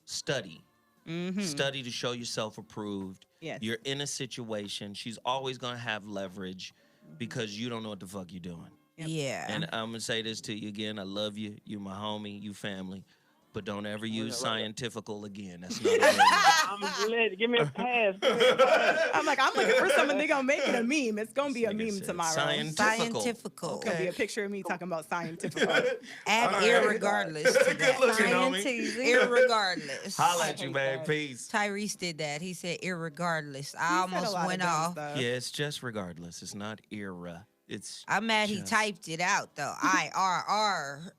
study. Mm-hmm. Study to show yourself approved. Yes. You're in a situation. She's always gonna have leverage because you don't know what the fuck you're doing. Yeah. And I'm gonna say this to you again. I love you. You my homie. You family. But don't ever use scientifical again. That's not a word. I'm glad. Give me a pass. I'm like, I'm looking for something. They're going to make it a meme. It's going to be a meme tomorrow. Scientifical. It's going to be a picture of me talking about scientifical. Add irregardless to that. Good looking, homie. Irregardless. Holla at you, man. Peace. Tyrese did that. He said irregardless. I almost went off. Yeah, it's just regardless. It's not era. It's. I'm mad he typed it out though. IRR.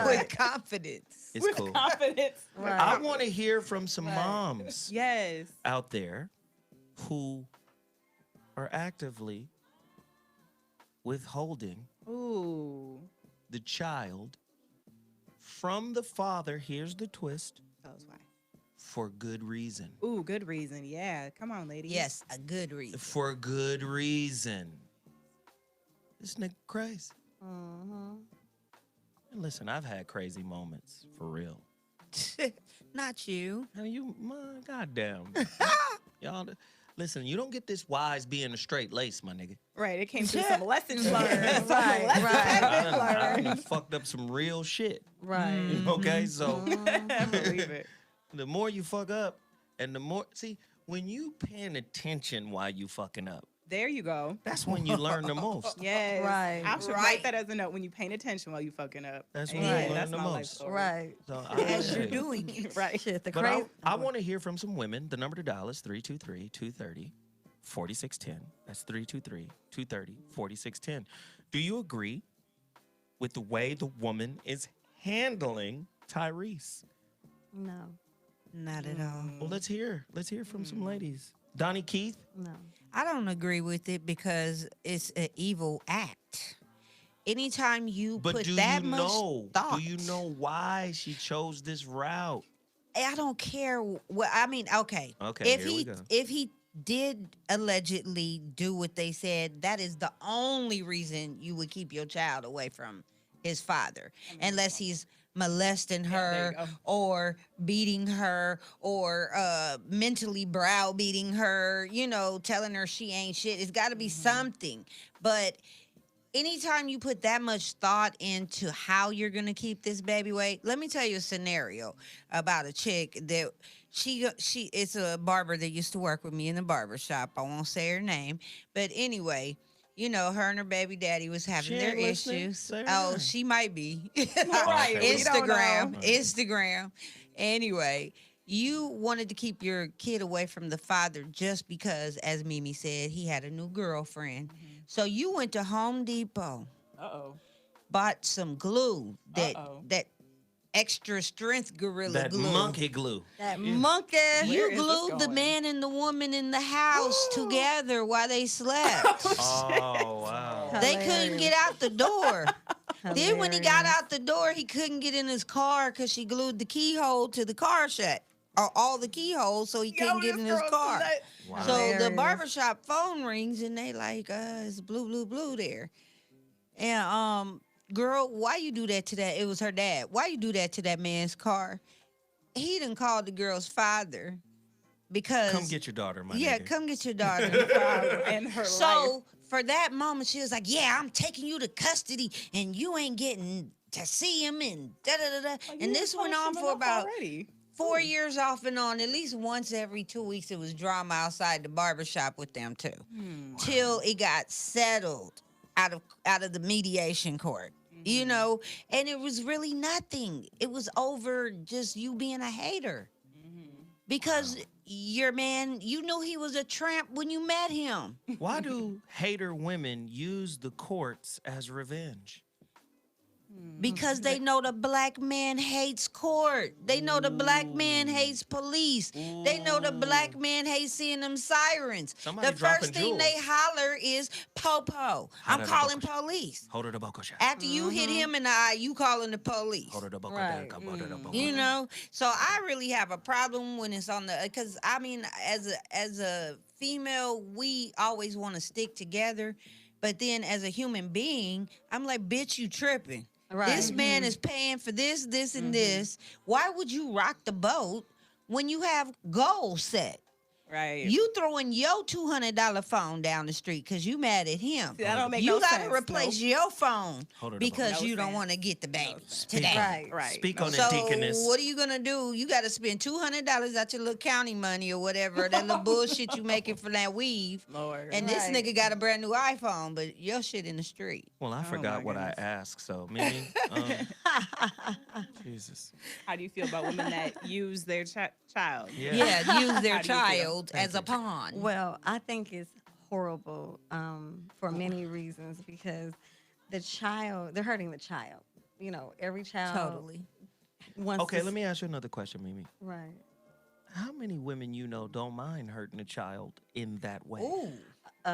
With confidence. It's cool. Confidence. Right. I want to hear from some moms Yes. out there who are actively withholding Ooh. the child from the father. Here's the twist. Tell us why. For good reason. Ooh, good reason. Yeah. Come on, ladies. Yes, a good reason. For good reason. This nigga crazy. And listen, I've had crazy moments, for real. Not you. Now my goddamn. Y'all, listen, you don't get this wise being a straight lace, my nigga. Right. It came through some lessons learned. Right, I done fucked up some real shit. Right. Okay, so I believe it. the more you fuck up, and the more, see, when you paying attention while you fucking up, There you go. that's when you learn the most. Yes. Right. I should write that as a note when you paying attention while you fucking up. That's when Amen. you learn That's the my life most. story. Right. So As you're doing it. Right. Shit, the But crazy. I want to hear from some women. The number to dial is 323-230-4610. That's 323-230-4610. Do you agree with the way the woman is handling Tyrese? No. Not at all. Well, let's hear from some ladies. Donnie Keith? No. I don't agree with it because it's an evil act. Anytime you But put do that you much know? thought, Do you know why she chose this route? I don't care. What I mean, okay. Okay, If here we go. if he did allegedly do what they said, that is the only reason you would keep your child away from his father, unless he's molesting her or beating her or mentally browbeating her, telling her she ain't shit. It's got to be something. But anytime you put that much thought into how you're going to keep this baby away, let me tell you a scenario about a chick that it's a barber that used to work with me in the barber shop. I won't say her name. But anyway, you know, her and her baby daddy was having She their ain't listening? issues. Say her Oh, name. she might be. Right, we don't know. Instagram. Anyway, you wanted to keep your kid away from the father just because, as Mimi said, he had a new girlfriend. So you went to Home Depot, bought some glue, that extra strength gorilla That glue. monkey glue. That monkey. You glued the man and the woman in the house together while they slept. Oh, wow. They couldn't get out the door. Then when he got out the door, he couldn't get in his car because she glued the keyhole to the car shut. Or all the keyholes, so he couldn't get in his car. Wow. So the barbershop phone rings and they like, it's blue there. And girl, why you do that to that? It was her dad. Why you do that to that man's car? He done called the girl's father because Come get your daughter, my yeah, nigga. come get your daughter and her So for that moment, she was like, "Yeah, I'm taking you to custody, and you ain't getting to see him." And da da da da. And this went on for about 4 years off and on. At least once every 2 weeks, it was drama outside the barbershop with them too, till it got settled out of the mediation court. You know, and it was really nothing. It was over just you being a hater. Because your man, you knew he was a tramp when you met him. Why do hater women use the courts as revenge? Because they know the black man hates court. They know the black man hates police. They know the black man hates seeing them sirens. Somebody The first dropping thing jewels. they holler is po-po. I'm calling police. Hold the boko shot. After you hit him in the eye, you calling the police. Hold the boko Right. You know, so I really have a problem when it's on the, because I mean, as a female, we always want to stick together, but then as a human being, I'm like, bitch, you tripping. Right. This man is paying for this, and this. Why would you rock the boat when you have goals set? Right. You throwing your $200 phone down the street because you mad at him. See, that don't make you no gotta sense. replace your phone Hold it up. because No you don't sense. want to get the baby Speak today. on- Right. Speak on it, So deaconess. what are you gonna do? You got to spend $200 out your little county money or whatever, that little bullshit you making for that weave. Lord. And this Right. nigga got a brand new iPhone, but your shit in the street. Well, I Oh, forgot my what I goodness. asked, so Mimi, Jesus. How do you feel about women that use their child? Yeah. Yeah, use How their do you feel? child Thank as a you. pawn. Well, I think it's horrible for many reasons because they're hurting the child. You know, every child. Totally. Wants Okay, to let me ask you another question, Mimi. Right. How many women you know don't mind hurting a child in that way? Ooh.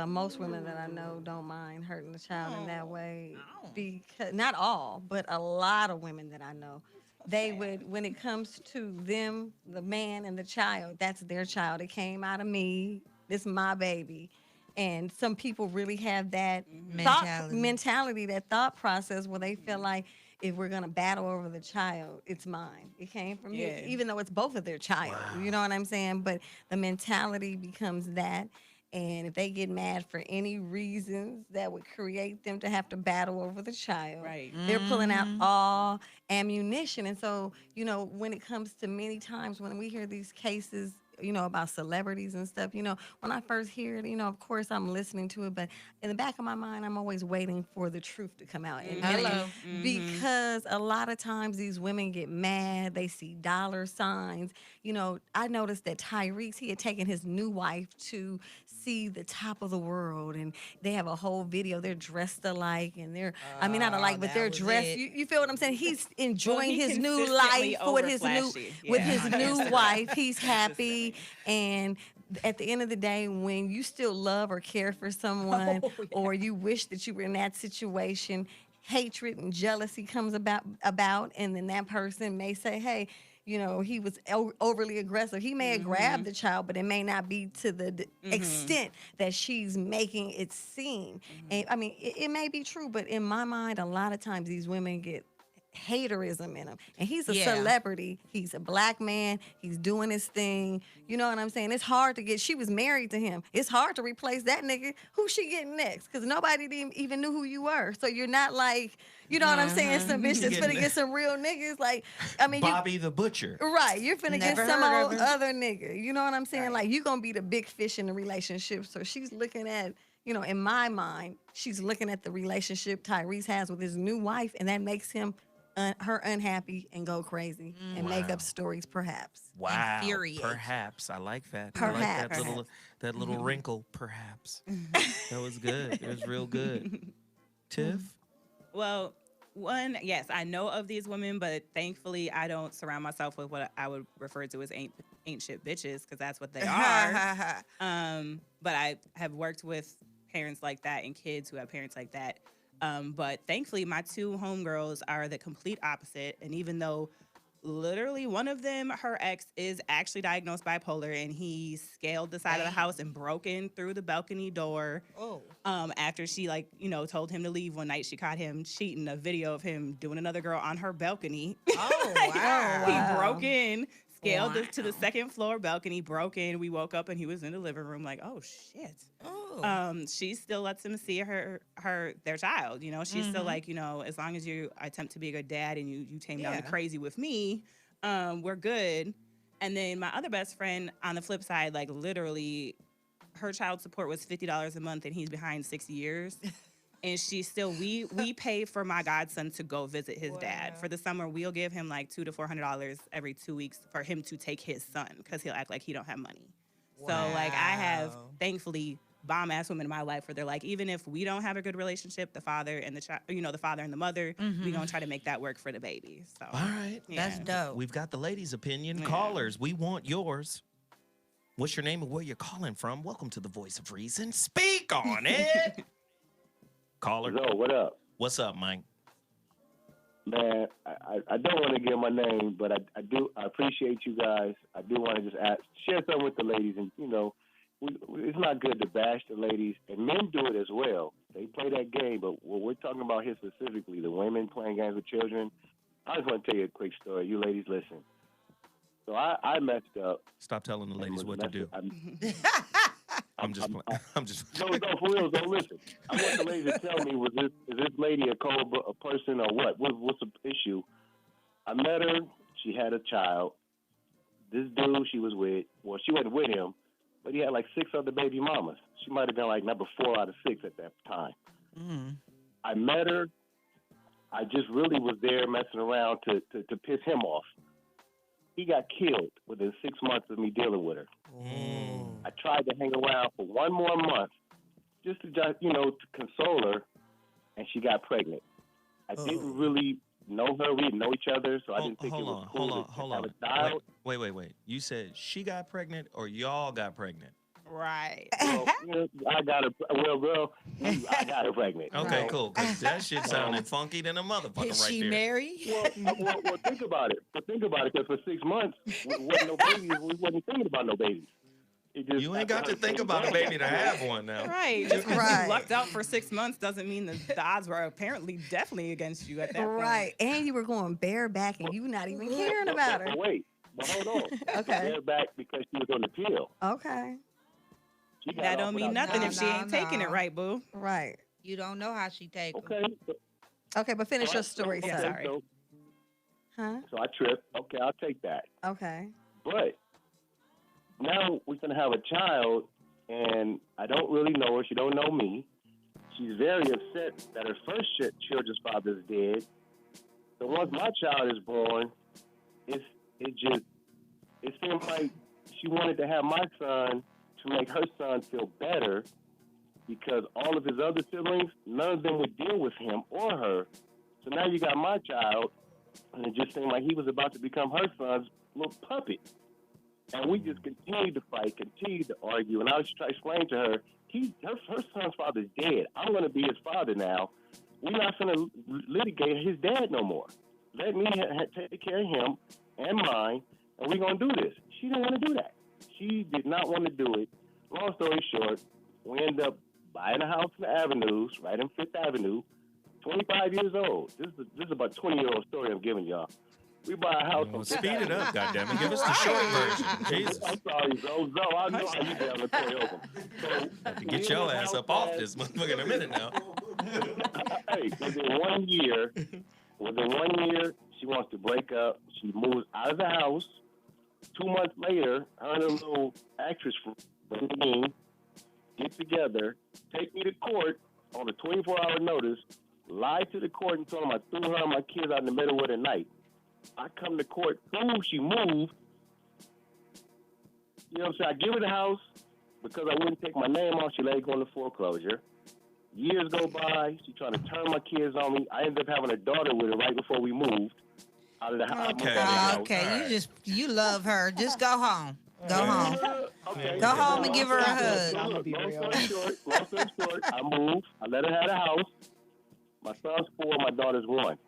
Most women that I know don't mind hurting the child in that way because not all, but a lot of women that I know, they would, when it comes to them, the man and the child, that's their child. It came out of me. This is my baby. And some people really have that mentality, that thought process where they feel like if we're gonna battle over the child, it's mine. It came from Yeah. me, even though it's both of their child. You know what I'm saying? But the mentality becomes that. And if they get mad for any reasons that would create them to have to battle over the child, Right. they're pulling out all ammunition. And so, you know, when it comes to many times when we hear these cases, you know, about celebrities and stuff, you know, when I first hear it, you know, of course I'm listening to it, but in the back of my mind, I'm always waiting for the truth to come out. And Hello. because a lot of times these women get mad, they see dollar signs. You know, I noticed that Tyrese, he had taken his new wife to see the top of the world, and they have a whole video. They're dressed alike, and they're, I mean, not alike, but that they're was dressed. it. You feel what I'm saying? He's enjoying he his new consistently life with his new over-flashy. with Yeah. his new wife. He's happy, and at the end of the day, when you still love or care for someone, or you wish that you were in that situation, hatred and jealousy comes about, and then that person may say, hey, you know, he was overly aggressive. He may have grabbed the child, but it may not be to the extent that she's making it seem. And I mean, it may be true, but in my mind, a lot of times these women get haterism in him. And he's a celebrity. He's a black man. He's doing his thing. You know what I'm saying? It's hard to get, she was married to him. It's hard to replace that nigga. Who's she getting next? Because nobody even knew who you were. So you're not like, you know what I'm saying? Some bitch that's finna get some real niggas. Like, I mean, Bobby the Butcher. Right, you're finna get Never some heard old of him. other nigga. You know what I'm saying? Like, you gonna be the big fish in the relationship. So she's looking at, you know, in my mind, she's looking at the relationship Tyrese has with his new wife, and that makes him her unhappy and go crazy and make up stories, perhaps. Wow. Infuriate. Perhaps. I like that. Perhaps. I like that little wrinkle, perhaps. That was good. It was real good. Tiff? Well, one, yes, I know of these women, but thankfully I don't surround myself with what I would refer to as ain't shit bitches, because that's what they are. But I have worked with parents like that and kids who have parents like that. But thankfully, my two homegirls are the complete opposite. And even though literally one of them, her ex, is actually diagnosed bipolar, and he scaled the side of the house and broke in through the balcony door. After she, told him to leave one night, she caught him cheating, a video of him doing another girl on her balcony. Oh, wow. He broke in, scaled to the second floor balcony, broke in. We woke up and he was in the living room like, oh, shit. She still lets him see their child. She's still like, as long as you attempt to be a good dad and you tame down the crazy with me, we're good. And then my other best friend, on the flip side, like literally, her child support was $50 a month and he's behind 6 years. And she still, we pay for my godson to go visit his dad. For the summer, we'll give him like $200 to $400 every 2 weeks for him to take his son, because he'll act like he don't have money. So like, I have, thankfully, bomb-ass women in my life where they're like, even if we don't have a good relationship, the father and the child, the father and the mother, we're gonna try to make that work for the baby. So all right, that's dope. We've got the ladies' opinion. Callers, we want yours. What's your name and where you're calling from? Welcome to the Voice of Reason. Speak on it. Caller. Yo, what up? What's up, Mike? Man, I don't want to give my name, but I appreciate you guys. I do want to just share something with the ladies, and it's not good to bash the ladies, and men do it as well. They play that game, but what we're talking about here specifically, the women playing games with children, I just want to tell you a quick story. You ladies, listen. So I messed up. Stop telling the ladies what to do. I'm just. No, for real. Don't listen. I want the ladies to tell me, is this lady a person or what? What's the issue? I met her. She had a child. This dude she was with, well, she wasn't with him, but he had like 6 other baby mamas. She might have been like number 4 out of 6 at that time. I met her. I just really was there messing around to piss him off. He got killed within 6 months of me dealing with her. I tried to hang around for 1 more month just to console her, and she got pregnant. I didn't really know her. We didn't know each other, so I didn't think it was cool to have a child. Wait. You said she got pregnant or y'all got pregnant? Right. Well, I got her. Well, girl, I got her pregnant. Okay, cool. Because that shit sounded funky than a motherfucker. Is right she there. married? Well, think about it. Because for 6 months, we wasn't no babies. We wasn't thinking about no babies. You ain't got to think about a baby to have one now. Right. Just because you lucked out for 6 months doesn't mean that the odds were apparently definitely against you at that point. Right. And you were going bareback and you not even caring about her. Wait, but hold on. Okay. Bareback because she was on the pill. Okay. That don't mean nothing if she ain't taking it right, boo. Right. You don't know how she take them. Okay. Okay, but finish your story, okay, sorry. So I tripped. Okay, I'll take that. Okay. But now we're going to have a child, and I don't really know her. She don't know me. She's very upset that her first children's father is dead. So once my child is born, it seemed like she wanted to have my son to make her son feel better, because all of his other siblings, none of them would deal with him or her. So now you got my child, and it just seemed like he was about to become her son's little puppet. And we just continued to fight, continued to argue, and I was trying to explain to her, her son's father's dead. I'm going to be his father now. We're not going to litigate his dad no more. Let me take care of him and mine, and we're going to do this. She didn't want to do that. She did not want to do it. Long story short, we ended up buying a house in the Avenues, right in 5th Avenue, 25 years old. This is about a 20-year-old story I'm giving y'all. We buy a house. Well, speed it up, goddammit. Give us the short version. Jesus. I'm sorry, Zo. I know how you down the Toyota. Have to get your ass up off this motherfucker in a minute now. Hey, within 1 year, she wants to break up. She moves out of the house. 2 months later, her and a little actress from me get together, take me to court on a 24-hour notice, lie to the court and told them I threw her and my kids out in the middle of the night. I come to court, boom, she moved. You know what I'm saying? I give her the house because I wouldn't take my name off. She let it go into foreclosure. Years go by. She trying to turn my kids on me. I ended up having a daughter with her right before we moved out of the house. Okay, you love her. Just go home. Go home. Go home and give her a hug. Long story short, I moved. I let her have a house. My son's 4, my daughter's 1.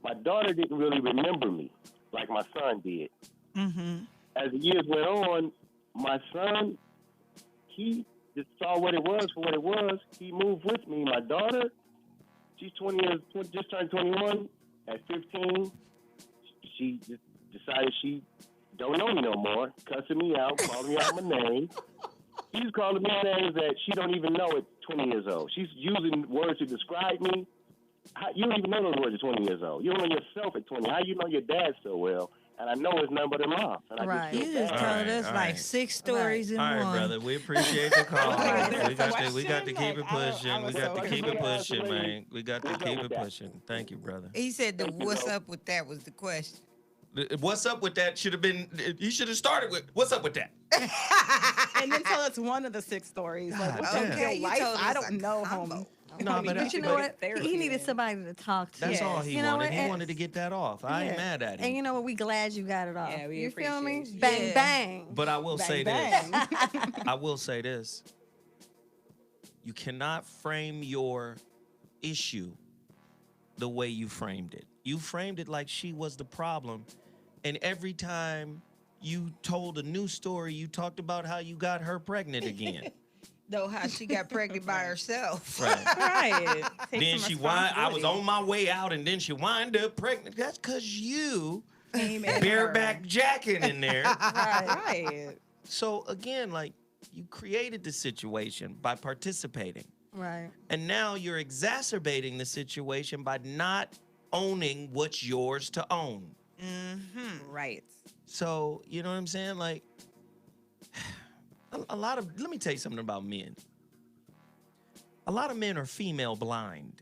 My daughter didn't really remember me like my son did. Mm-hmm. As the years went on, my son, he just saw what it was for what it was. He moved with me. My daughter, she's 20 years, just turned 21. At 15, she just decided she don't know me no more, cussing me out, calling me out my name. She's calling me names that she don't even know at 20 years old. She's using words to describe me. You don't even know those words at 20 years old. You don't know yourself at 20. How you know your dad so well? And I know it's none but her mom. And Right. You just told us like 6 stories in one. All right, brother. We appreciate the call. We got to keep it pushing. We got to keep it pushing, man. We got to keep it pushing. Thank you, brother. He said the what's up with that was the question. What's up with that should have been, you should have started with, what's up with that? And then tell us one of the 6 stories. Like, what's up with your life? I don't know, homie. No, but you know what? He needed somebody to talk to. That's all he wanted. He wanted to get that off. I ain't mad at him. And you know what? We glad you got it off. Yeah, we you feel me? appreciate you. Bang, bang. But I will say this. I will say this. You cannot frame your issue the way you framed it. You framed it like she was the problem. And every time you told a new story, you talked about how you got her pregnant again. Know how she got pregnant by herself. Right. Then she I was on my way out, and then she wind up pregnant. That's because you bareback jacking in there. Right. So again, like, you created the situation by participating. Right. And now you're exacerbating the situation by not owning what's yours to own. Mm-hmm. Right. So, you know what I'm saying? Like, let me tell you something about men. A lot of men are female blind.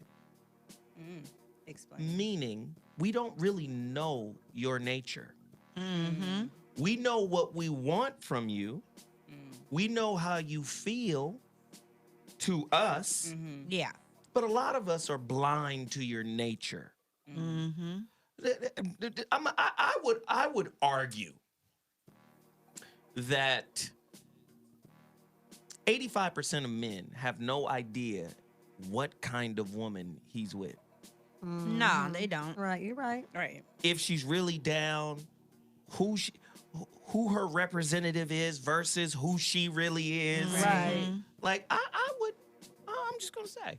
Explain. Meaning, we don't really know your nature. Mm-hmm. We know what we want from you. We know how you feel to us. Mm-hmm. Yeah. But a lot of us are blind to your nature. Mm-hmm. I would argue that 85% of men have no idea what kind of woman he's with. No, they don't. Right, you're right. Right. If she's really down, who her representative is versus who she really is. Right. Like, I'm just gonna say,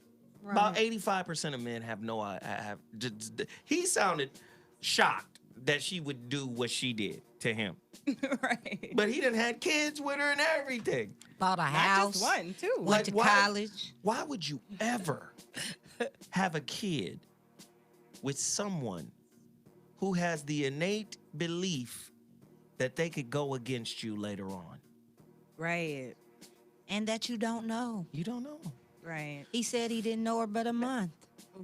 about 85% of men have no have. He sounded shocked that she would do what she did to him. Right. But he done had kids with her and everything. Bought a house. Not just one, too. Went to college. Why would you ever have a kid with someone who has the innate belief that they could go against you later on? Right. And that you don't know. You don't know. Right. He said he didn't know her but a month.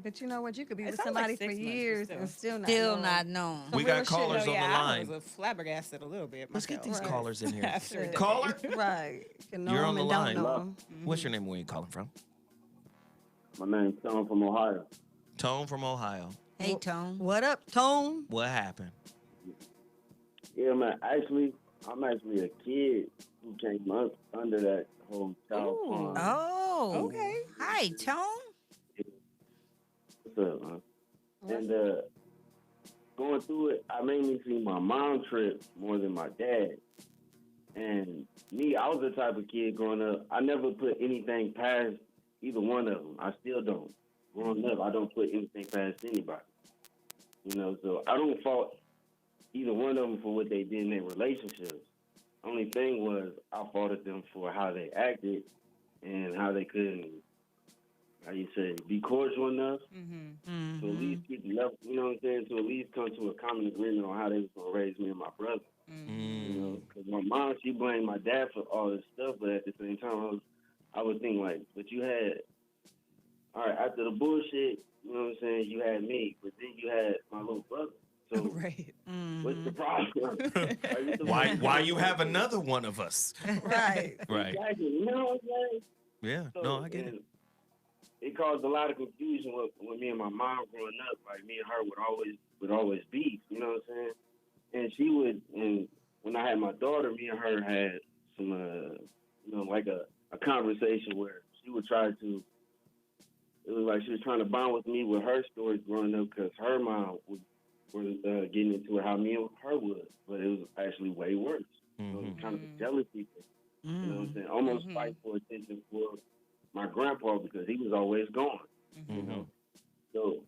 But you know what? You could be It with sounds somebody like for 6 months, years but and still not known. We got callers on the I line. was flabbergasted a little bit. Let's get these myself. callers in here. After a day. Caller? Right. You're on the line. Know. What's your name? Where you calling from? My name's Tom from Ohio. Tone from Ohio. Hey, Tone. What up, Tone? What happened? Yeah, man. I'm actually a kid who came up under that whole child-pawn. Oh. Okay. Hi, Tone. What's up, man? And going through it, I mainly see my mom trip more than my dad. And me, I was the type of kid growing up, I never put anything past either one of them. I still don't. Growing up, I don't put anything past anybody. You know, so I don't fault either one of them for what they did in their relationships. Only thing was I faulted them for how they acted and how they couldn't, how you say, be cordial enough to at least keep the level, you know what I'm saying, to at least come to a common agreement on how they was going to raise me and my brother. You know, because my mom, she blamed my dad for all this stuff, but at the same time, I would think like, but you had, all right, after the bullshit, you know what I'm saying, you had me, but then you had my little brother. So right. What's the problem? Why you have another one of us? Right. Right. Exactly. You know what I'm saying? Yeah. So, No, I get it. It caused a lot of confusion with me and my mom growing up. Like me and her would always beef. You know what I'm saying? And she would. And when I had my daughter, me and her had some, like a conversation where she would try to. It was like she was trying to bond with me with her stories growing up because her mom was getting into it how me and her was, but it was actually way worse. So it was kind of a jealousy thing. You know what I'm saying? Almost fight for attention for my grandpa because he was always gone. You know? So,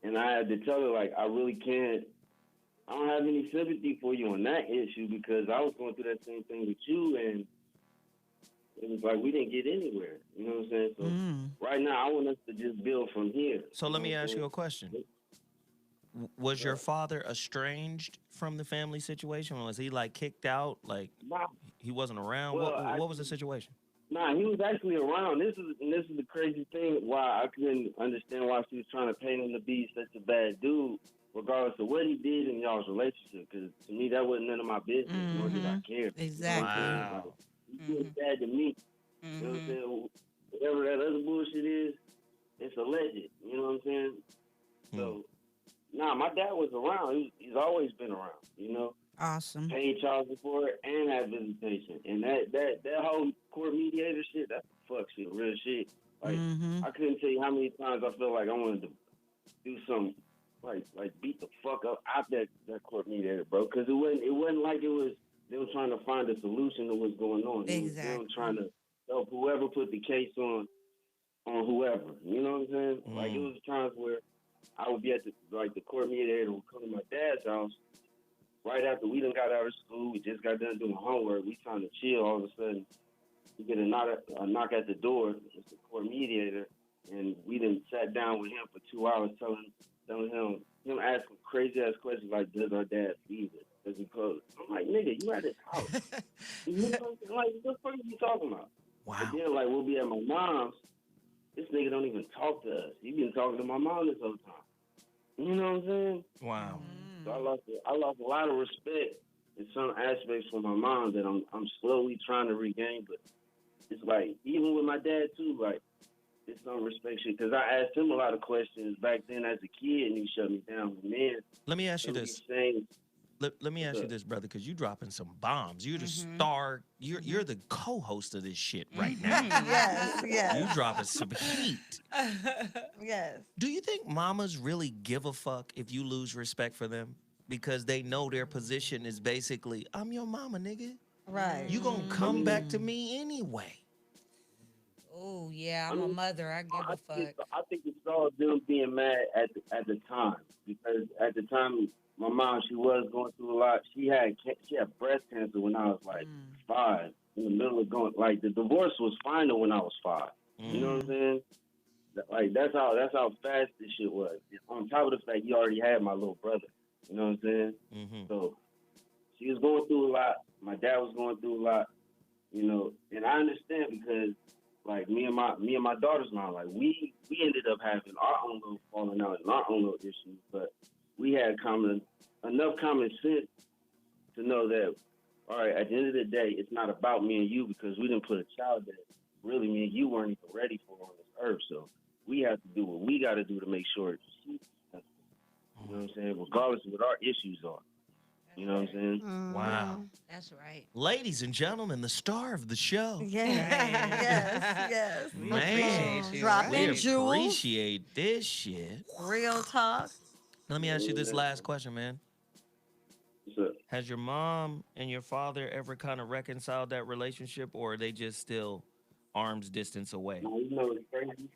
and I had to tell her, like, I really can't, I don't have any sympathy for you on that issue because I was going through that same thing with you, and it was like we didn't get anywhere. You know what I'm saying? So right now, I want us to just build from here. So let me ask you a question. Was your father estranged from the family situation? Was he like kicked out? Like he wasn't around? Well, what was the situation? Nah, he was actually around. This is the crazy thing why I couldn't understand why she was trying to paint him to be such a bad dude, regardless of what he did in y'all's relationship. Because to me, that wasn't none of my business, nor did I care. Exactly. Wow. He was bad to me. You know what I'm saying? Whatever that other bullshit is, it's alleged. You know what I'm saying? So, nah, my dad was around. He's always been around, you know? Awesome. Paid child support and had visitation. And that whole court mediator shit, that's fuck shit, real shit. Like, I couldn't tell you how many times I felt like I wanted to do something, like beat the fuck up out that court mediator, bro. Because it wasn't like it was, they were trying to find a solution to what's going on. Exactly. They were trying to help whoever put the case on whoever. You know what I'm saying? Like, it was times where I would be at the court mediator would come to my dad's house right after we done got out of school. We just got done doing homework. We trying to chill. All of a sudden, we get a knock at the door. It's the court mediator, and we done sat down with him for 2 hours, telling him asking crazy ass questions like, "Does our dad feed us? Does he close?" I'm like, "Nigga, you at his house? You know, like, what the fuck are you talking about?" Wow. And then we'll be at my mom's. This nigga don't even talk to us. He been talking to my mom this whole time. You know what I'm saying? Wow. So I lost a lot of respect in some aspects for my mom that I'm slowly trying to regain. But it's like, even with my dad too, like, it's some respect shit. Because I asked him a lot of questions back then as a kid, and he shut me down. But man, let me ask you this. Let me ask you this, brother, because you're dropping some bombs. You're the star. You're the co-host of this shit right now. Yes. You dropping some heat. Yes. Do you think mamas really give a fuck if you lose respect for them? Because they know their position is basically, I'm your mama, nigga. Right. You gonna come back to me anyway. Oh, yeah, I'm a mother. I give a fuck. I think it's all them being mad at the time. Because at the time, my mom, she was going through a lot. She had breast cancer when I was like 5. In the middle of going, like, the divorce was final when I was 5. You know what I'm saying? Like, that's how fast this shit was. On top of the fact you already had my little brother. You know what I'm saying? So she was going through a lot. My dad was going through a lot. You know, and I understand because, like, me and my daughter's mom, like, we ended up having our own little falling out and our own little issues, but we had enough common sense to know that, all right, at the end of the day, it's not about me and you because we didn't put a child that really me and you weren't even ready for on this earth. So we have to do what we got to do to make sure she's successful. You know what I'm saying? Regardless of what our issues are. You know what I'm saying? Wow. That's right. Ladies and gentlemen, the star of the show. Yes. Man, appreciate you. Dropping we jewels. appreciate this shit. Real talk. Let me ask you this last question, man. Has your mom and your father ever kind of reconciled that relationship, or are they just still arm's distance away? No, you know it's crazy.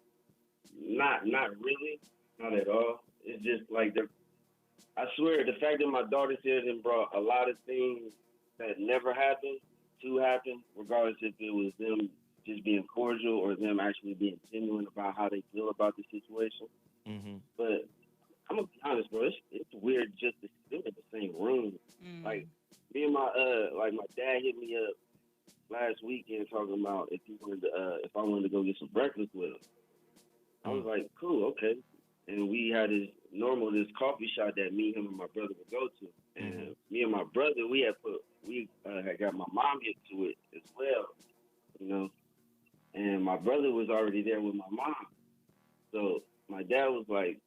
Not really. Not at all. It's just like I swear, the fact that my daughter's here and brought a lot of things that never happened to happen, regardless if it was them just being cordial or them actually being genuine about how they feel about the situation. But I'm gonna be honest, bro. It's weird just to sit in the same room. Like me and my dad hit me up last weekend talking about if I wanted to go get some breakfast with him. I was like, cool, okay. And we had this coffee shop that me, him, and my brother would go to. And me and my brother, we had got my mom into it as well, you know. And my brother was already there with my mom. So my dad was like,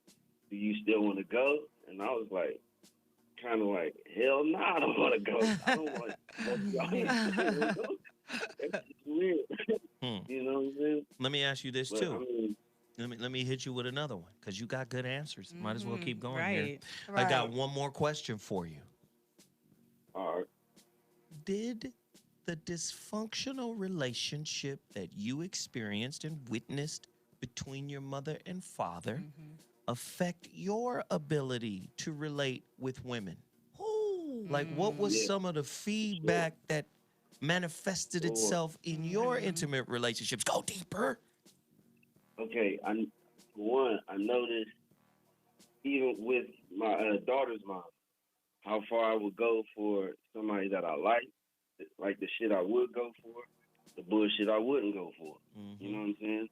do you still want to go? And I was like, kind of like, hell no, I don't want to go. I don't want to go. That's weird. You know what I'm saying? Let me ask you this, But, too. I mean, Let me hit you with another one, because you got good answers. Might as well keep going here. Right. I got one more question for you. All right. Did the dysfunctional relationship that you experienced and witnessed between your mother and father affect your ability to relate with women? Like, what was some of the feedback that manifested itself in your intimate relationships? Go deeper. Okay, for one, I noticed even with my daughter's mom, how far I would go for somebody that I like the shit I would go for, the bullshit I wouldn't go for. You know what I'm saying?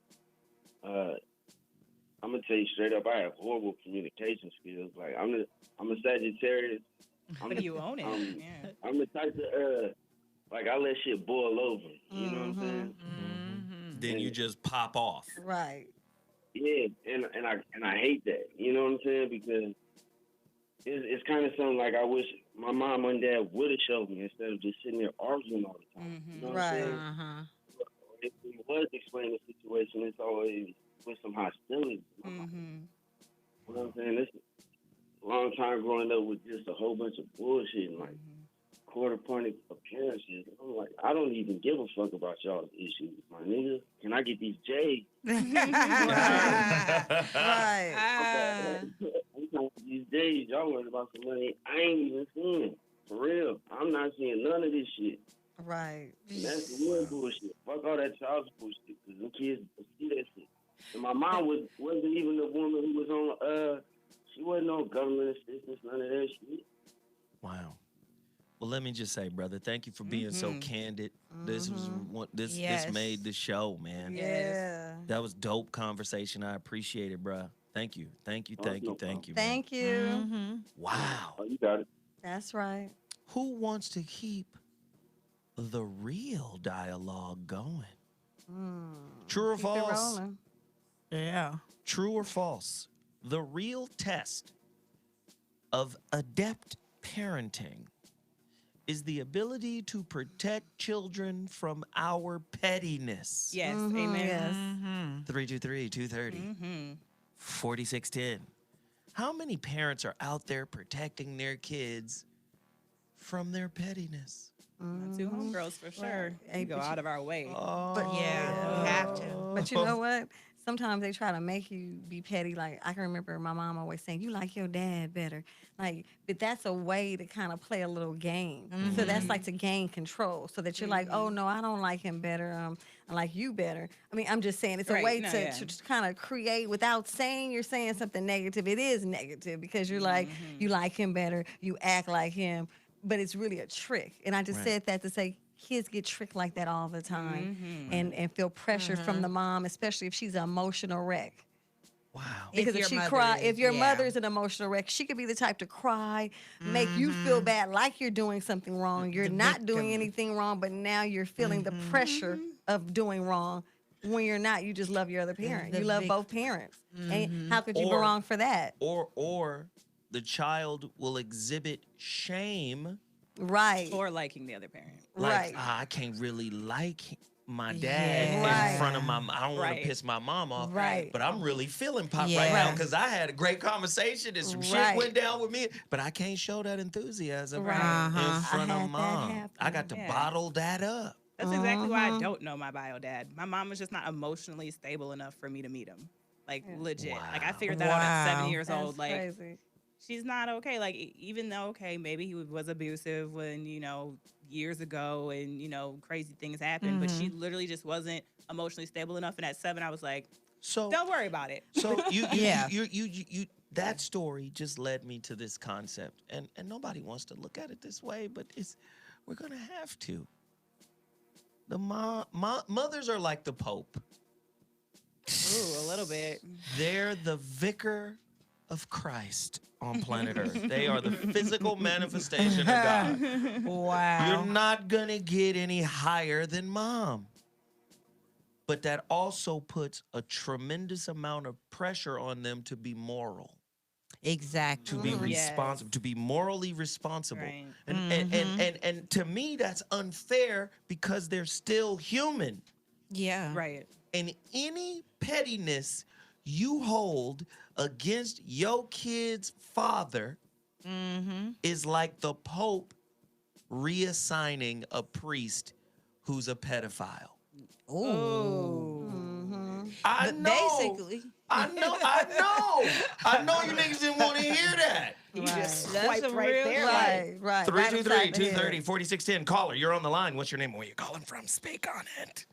I'm gonna tell you straight up, I have horrible communication skills. Like I'm a Sagittarius. But you own it. Yeah. I'm the type to like I let shit boil over. You know what I'm saying? Then you just pop off. Right. Yeah, and I hate that. You know what I'm saying? Because it's kind of something like I wish my mom and dad would have showed me instead of just sitting there arguing all the time. You know what I'm saying? If we was explaining the situation, it's always with some hostility. You know what I'm saying? This a long time growing up with just a whole bunch of bullshit and like quarter-pointed appearances. I'm like, I don't even give a fuck about y'all's issues, my nigga. Can I get these J's? Right. These days, y'all worried about some money I ain't even seeing. For real. I'm not seeing none of this shit. Right. And that's the real bullshit. Fuck all that child support shit, because the kids see that shit. And my mom wasn't even the woman who was on, she wasn't on government assistance, none of that shit. Wow. Well, let me just say, brother, thank you for being so candid. This was this made the show, man. Yeah. That was dope conversation. I appreciate it, bro. Thank you. Thank you. Thank you. Thank you. Thank you. Wow. Oh, you got it. That's right. Who wants to keep the real dialogue going? True or Keep it false? rolling. Yeah. True or false? The real test of adept parenting is the ability to protect children from our pettiness. Yes, amen. Yes. 323-230. 4610. How many parents are out there protecting their kids from their pettiness? My two homegirls for sure. They go out of our way. But Yeah, we have to. But you know what? Sometimes they try to make you be petty. Like, I can remember my mom always saying, you like your dad better. Like, but that's a way to kind of play a little game. So that's like to gain control. So that you're like, oh, no, I don't like him better. I like you better. I mean, I'm just saying it's a way to kind of create without saying you're saying something negative. It is negative because you're like, you like him better. You act like him. But it's really a trick. And I just said that to say, kids get tricked like that all the time and feel pressure from the mom, especially if she's an emotional wreck. Wow. Because if your mother is an emotional wreck, she could be the type to cry, make you feel bad like you're doing something wrong. You're not doing anything wrong, but now you're feeling the pressure of doing wrong. When you're not, you just love your other parent. You love both parents. And how could you go wrong for that? Or the child will exhibit shame. Right. For liking the other parent. Like, I can't really like my dad in front of my mom. I don't want to piss my mom off. Right. But I'm really feeling pop right now because I had a great conversation and some shit went down with me. But I can't show that enthusiasm in front of mom. I got to bottle that up. That's exactly why I don't know my bio dad. My mom was just not emotionally stable enough for me to meet him. Like, legit. Like, I figured that out at 7 years old. Like, crazy. She's not okay. Like, even though, okay, maybe he was abusive when, years ago and, crazy things happened, but she literally just wasn't emotionally stable enough. And at 7, I was like, don't worry about it. So you that story just led me to this concept. And nobody wants to look at it this way, but we're going to have to. mothers are like the Pope. Ooh, a little bit. They're the vicar of Christ on planet Earth. They are the physical manifestation of God. Wow. You're not going to get any higher than mom. But that also puts a tremendous amount of pressure on them to be moral. Exactly. To be responsible, to be morally responsible. Right. And to me, that's unfair because they're still human. Yeah. Right. And any pettiness you hold against your kid's father is like the Pope reassigning a priest who's a pedophile. Oh. I know. Basically. I know you niggas didn't want to hear that. He just That's swiped a right real there. life. Right. 323-230-4610. Caller, you're on the line. What's your name and where you calling from? Speak on it.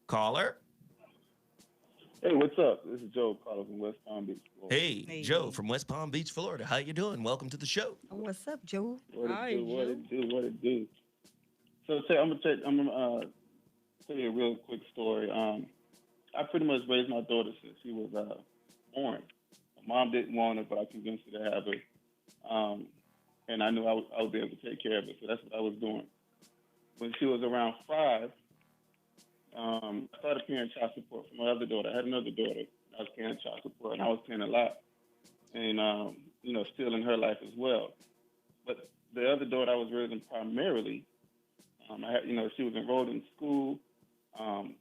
Caller. Hey, what's up? This is Joe calling from West Palm Beach, Florida. Hey, Joe from West Palm Beach, Florida. How you doing? Welcome to the show. What's up, Joe? What it do? So I'm gonna tell you a real quick story. I pretty much raised my daughter since she was born. My mom didn't want her, but I convinced her to have her. And I knew I would be able to take care of her, so that's what I was doing. When she was around 5, I started paying child support for my other daughter. I had another daughter. I was paying child support, and I was paying a lot. And, still in her life as well. But the other daughter I was raising primarily, she was enrolled in school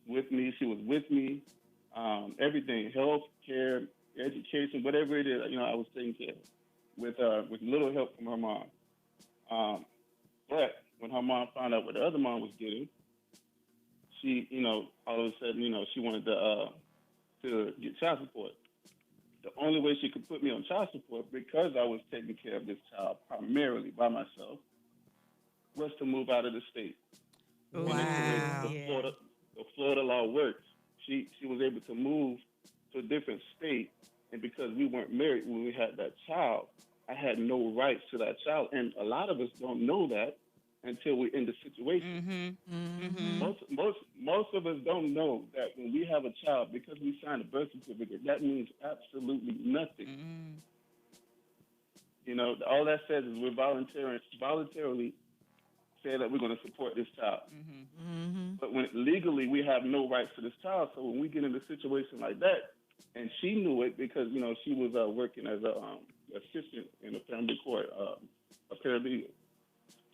with me. She was with me. Everything, health care, education, whatever it is, I was taking care of with little help from her mom. But when her mom found out what the other mom was getting, she, all of a sudden, she wanted to get child support. The only way she could put me on child support, because I was taking care of this child primarily by myself, was to move out of the state. Wow. And the Florida law works. She was able to move to a different state, and because we weren't married when we had that child, I had no rights to that child. And a lot of us don't know that until we're in the situation. Most of us don't know that when we have a child, because we sign a birth certificate, that means absolutely nothing. All that says is we're voluntarily say that we're going to support this child. But when legally we have no rights to this child, so when we get in a situation like that, and she knew it because she was working as a assistant in a family court, a paralegal.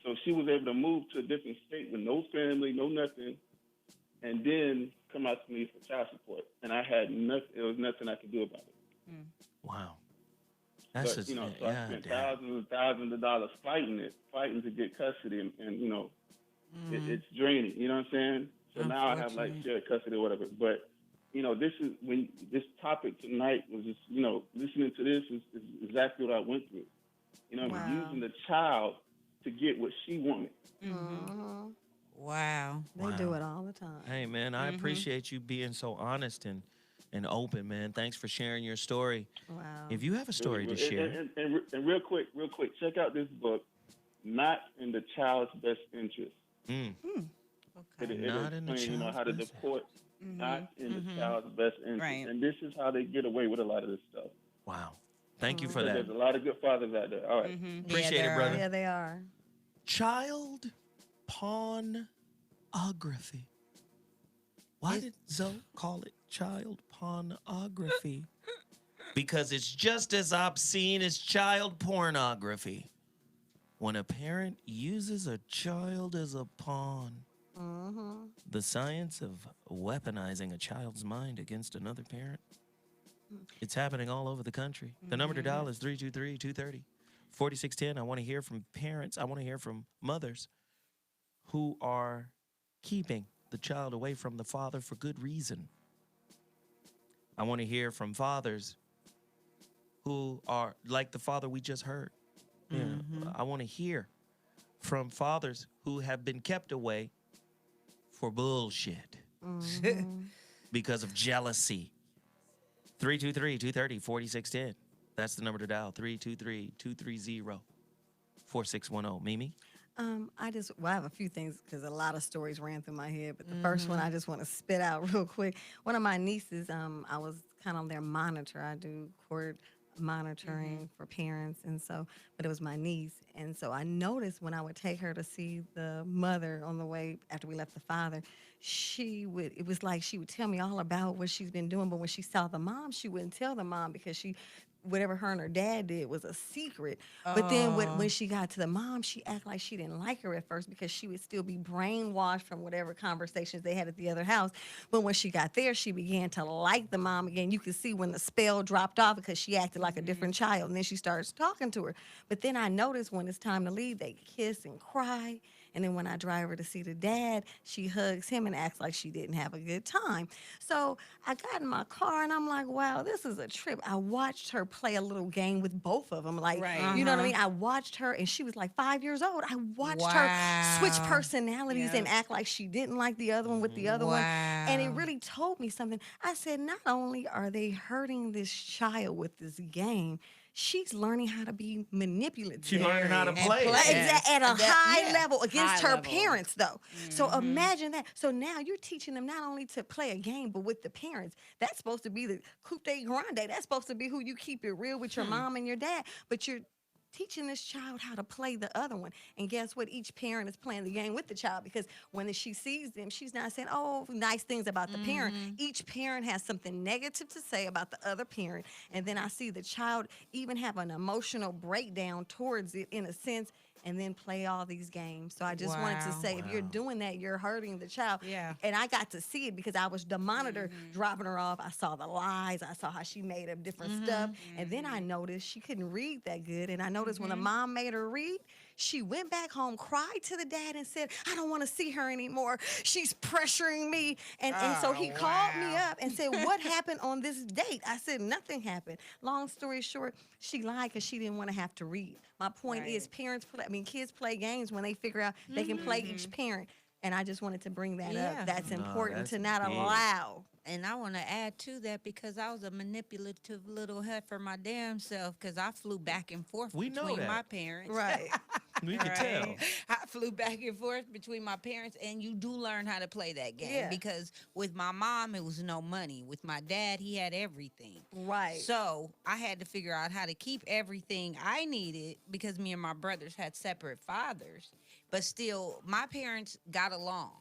So she was able to move to a different state with no family, no nothing, and then come out to me for child support. And I had nothing. There was nothing I could do about it. Wow. I spent thousands and thousands of dollars fighting to get custody, and it's draining. You know what I'm saying? So now I have shared custody or whatever. But this is when this topic tonight was just listening to this is exactly what I went through. Using the child to get what she wanted. Wow. They do it all the time. Hey, man, I appreciate you being so honest and open, man. Thanks for sharing your story. Wow. If you have a story to share. And real quick, check out this book, Not in the Child's Best Interest. Okay. It Not in the explains, how to deport, not in the child's best interest. Right. And this is how they get away with a lot of this stuff. Wow. Thank you for that. There's a lot of good fathers out there. All right. Appreciate it, brother. Yeah, they are. Child-Pawn-Ography. Why did Zoe call it child-pornography? Because it's just as obscene as child pornography. When a parent uses a child as a pawn. The science of weaponizing a child's mind against another parent. It's happening all over the country. The number to dial is 323-230-4610. I want to hear from parents. I want to hear from mothers who are keeping the child away from the father for good reason. I want to hear from fathers who are like the father we just heard. I want to hear from fathers who have been kept away for bullshit because of jealousy. 323-230-4610. That's the number to dial. 323-230-4610. Mimi? I have a few things because a lot of stories ran through my head. But the first one I just want to spit out real quick. One of my nieces, I was kind of their monitor. I do court monitoring for parents, and so, but it was my niece, and so I noticed when I would take her to see the mother on the way after we left the father, it was like she would tell me all about what she's been doing, but when she saw the mom, she wouldn't tell the mom because whatever her and her dad did was a secret. But then when she got to the mom, she acted like she didn't like her at first because she would still be brainwashed from whatever conversations they had at the other house. But when she got there, she began to like the mom again. You could see when the spell dropped off because she acted like a different child. And then she starts talking to her. But then I noticed when it's time to leave, they kiss and cry. And then when I drive her to see the dad, she hugs him and acts like she didn't have a good time. So I got in my car and I'm like, wow, this is a trip. I watched her play a little game with both of them. Like, you know what I mean? I watched her and she was like 5 years old. I watched her switch personalities and act like she didn't like the other one with the other one. And it really told me something. I said, not only are they hurting this child with this game, she's learning how to be manipulative. She learning how to play. At a high level against her parents, though. So imagine that. So now you're teaching them not only to play a game, but with the parents. That's supposed to be the coupe de grande. That's supposed to be who you keep it real with your mom and your dad. But you're teaching this child how to play the other one. And guess what? Each parent is playing the game with the child because when she sees them, she's not saying, oh, nice things about the parent. Each parent has something negative to say about the other parent. And then I see the child even have an emotional breakdown towards it in a sense and then play all these games. So I just wanted to say, if you're doing that, you're hurting the child. Yeah. And I got to see it because I was the monitor dropping her off. I saw the lies. I saw how she made up different stuff. And then I noticed she couldn't read that good. And I noticed when a mom made her read, she went back home, cried to the dad and said, I don't want to see her anymore. She's pressuring me. And so he called me up and said, what happened on this date? I said, nothing happened. Long story short, she lied because she didn't want to have to read. My point is kids play games when they figure out they can play each parent. And I just wanted to bring that up. That's important to not allow. And I want to add to that because I was a manipulative little heifer my damn self because I flew back and forth between my parents. Right. We can tell. I flew back and forth between my parents, and you do learn how to play that game because with my mom, it was no money. With my dad, he had everything. Right. So I had to figure out how to keep everything I needed because me and my brothers had separate fathers, but still, my parents got along.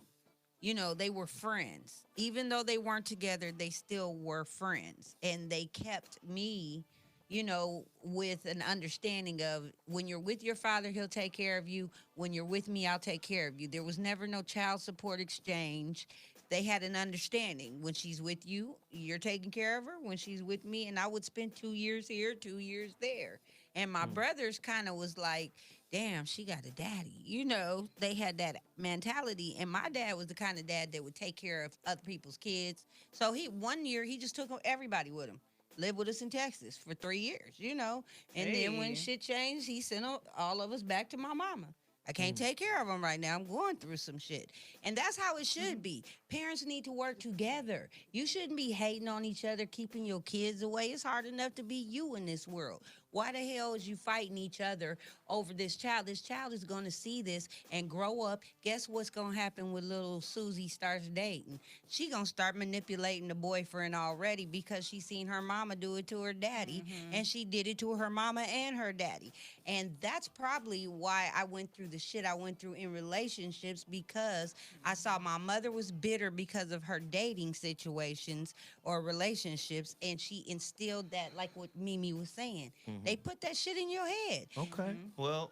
You know, they were friends. Even though they weren't together, they still were friends. And they kept me, you know, with an understanding of when you're with your father, he'll take care of you. When you're with me, I'll take care of you. There was never no child support exchange. They had an understanding. When she's with you, you're taking care of her. When she's with me, and I would spend 2 years here, 2 years there. And my brothers kind of was like, damn, she got a daddy. You know, they had that mentality. And my dad was the kind of dad that would take care of other people's kids. So one year, he just took everybody with him. Lived with us in Texas for 3 years, you know. And then when shit changed, he sent all of us back to my mama. I can't take care of them right now. I'm going through some shit. And that's how it should be. Parents need to work together. You shouldn't be hating on each other, keeping your kids away. It's hard enough to be you in this world. Why the hell is you fighting each other over this child? This child is going to see this and grow up. Guess what's going to happen when little Susie starts dating? She going to start manipulating the boyfriend already because she seen her mama do it to her daddy, and she did it to her mama and her daddy. And that's probably why I went through the shit I went through in relationships, because I saw my mother was bitter because of her dating situations or relationships, and she instilled that, like what Mimi was saying. They put that shit in your head. Okay. Well,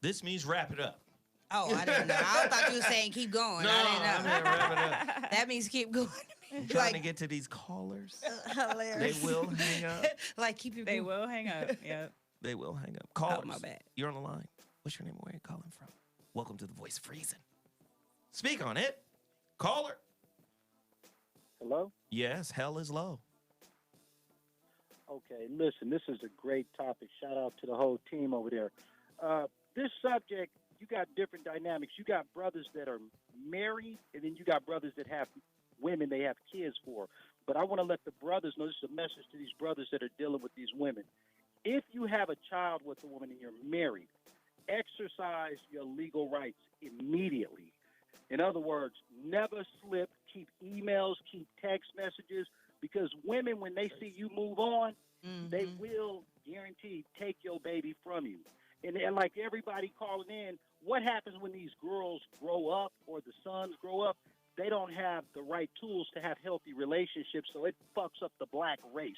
this means wrap it up. Oh, I didn't know. I thought you were saying keep going. No, I didn't know. I mean, wrap it up. That means keep going. I'm trying to get to these callers. Hilarious. They will hang up. Like keep your. They will hang up. Yep. They will hang up. Callers. Oh, my bad. You're on the line. What's your name and where are you calling from? Welcome to the Voice of Reason. Speak on it. Caller. Hello? Yes, hell is low. Okay, listen, this is a great topic. Shout out to the whole team over there. This subject, you got different dynamics. You got brothers that are married, and then you got brothers that have women they have kids for. But I want to let the brothers know, this is a message to these brothers that are dealing with these women. If you have a child with a woman and you're married, exercise your legal rights immediately. In other words, never slip, keep emails, keep text messages, because women, when they see you move on, they will guaranteed take your baby from you. And like everybody calling in, what happens when these girls grow up or the sons grow up? They don't have the right tools to have healthy relationships, so it fucks up the black race.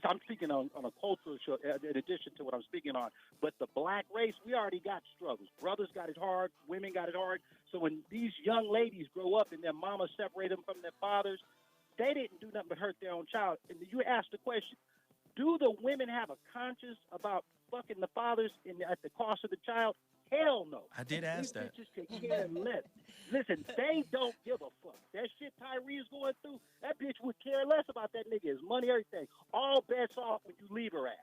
I'm speaking on a cultural show in addition to what I'm speaking on. But the black race, we already got struggles. Brothers got it hard. Women got it hard. So when these young ladies grow up and their mamas separate them from their fathers, they didn't do nothing but hurt their own child. And you asked the question, do the women have a conscience about fucking the fathers at the cost of the child? Hell no. I did ask that. These bitches can care less. Listen, they don't give a fuck. That shit Tyrese going through, that bitch would care less about that nigga, his money, everything. All bets off when you leave her ass.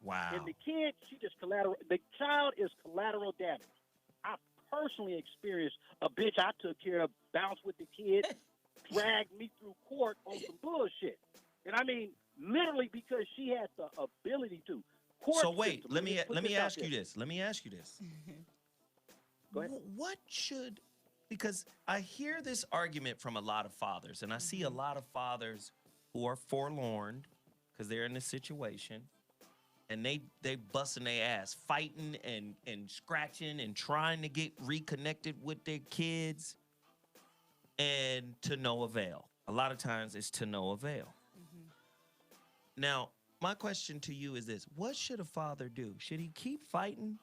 Wow. And the kid, she just collateral. The child is collateral damage. I personally experienced a bitch I took care of bounce with the kid, dragged me through court on some bullshit. And I mean, literally because she had the ability to. So wait, let me ask you this. Let me ask you this. Go ahead. What should, because I hear this argument from a lot of fathers, and I see a lot of fathers who are forlorn because they're in this situation, and they busting their ass, fighting and scratching and trying to get reconnected with their kids, and to no avail. A lot of times it's to no avail. Now, my question to you is this. What should a father do? Should he keep fighting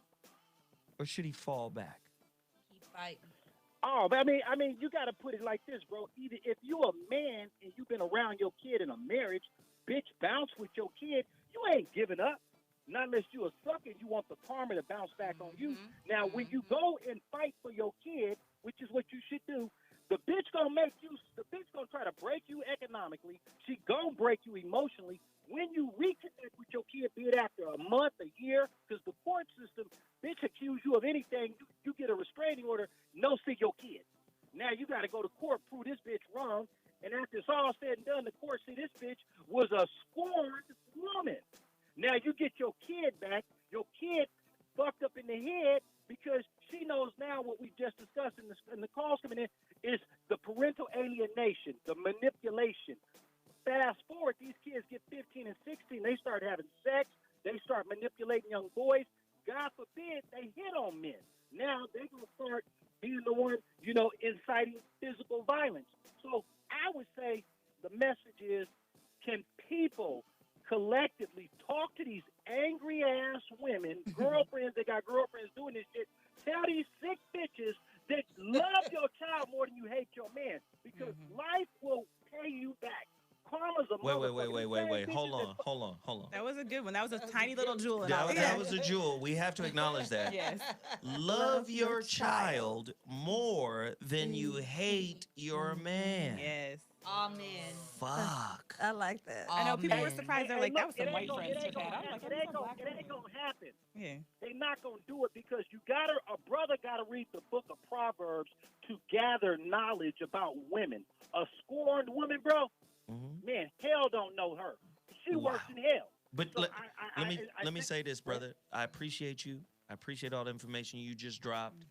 or should he fall back? Keep fighting. Oh, but I mean, you got to put it like this, bro. Either if you a man and you've been around your kid in a marriage, bitch, bounce with your kid, you ain't giving up. Not unless you a sucker, you want the karma to bounce back on you. Now, when you go and fight for your kid, which is what you should do, the bitch gonna try to break you economically. She gonna break you emotionally. When you reconnect with your kid, be it after a month, a year, because the court system, bitch, accuse you of anything, you get a restraining order, no see your kid. Now you got to go to court, prove this bitch wrong, and after it's all said and done, the court see this bitch was a scorned woman. Now you get your kid back, your kid fucked up in the head because she knows now what we just discussed in the calls coming in is the parental alienation, the manipulation. Fast forward, these kids get 15 and 16, they start having sex, they start manipulating young boys. God forbid they hit on men. Now they're going to start being the one, inciting physical violence. So I would say the message is, can people collectively talk to these angry ass women, girlfriends that got girlfriends doing this shit, tell these sick bitches that love your child more than you hate your man, because life will pay you back. Karma's a Wait. Hold on. That was a good one. That was a tiny little jewel. That was a jewel. We have to acknowledge that. Yes. Love your child more than you hate your man. Yes. Amen. Fuck. I like that. I know people were surprised. They're like, that was some white It friends. ain't gonna happen. Yeah. They're not gonna do it because a brother gotta read the book of Proverbs to gather knowledge about women. A scorned woman, bro. Man, hell don't know her. She works in hell. But So let me say this, brother. I appreciate you. I appreciate all the information you just dropped.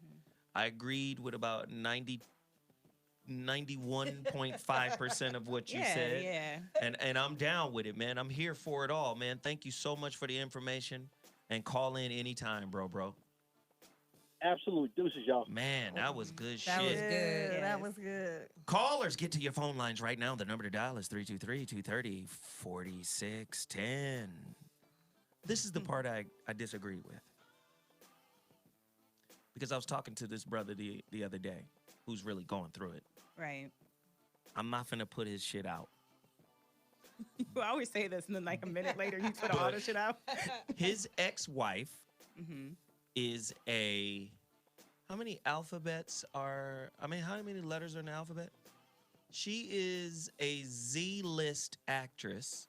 I agreed with about 91.5% of what you said. Yeah. And I'm down with it, man. I'm here for it all, man. Thank you so much for the information. And call in anytime, bro. Absolutely. Deuces, y'all. Man, that was good shit. That was good. Yes. That was good. Callers, get to your phone lines right now. The number to dial is 323-230-4610. This is the part I disagree with. Because I was talking to this brother the other day who's really going through it. Right. I'm not finna put his shit out. You always say this, and then like a minute later, you put all the shit out. His ex-wife is how many letters are in the alphabet? She is a Z-list actress.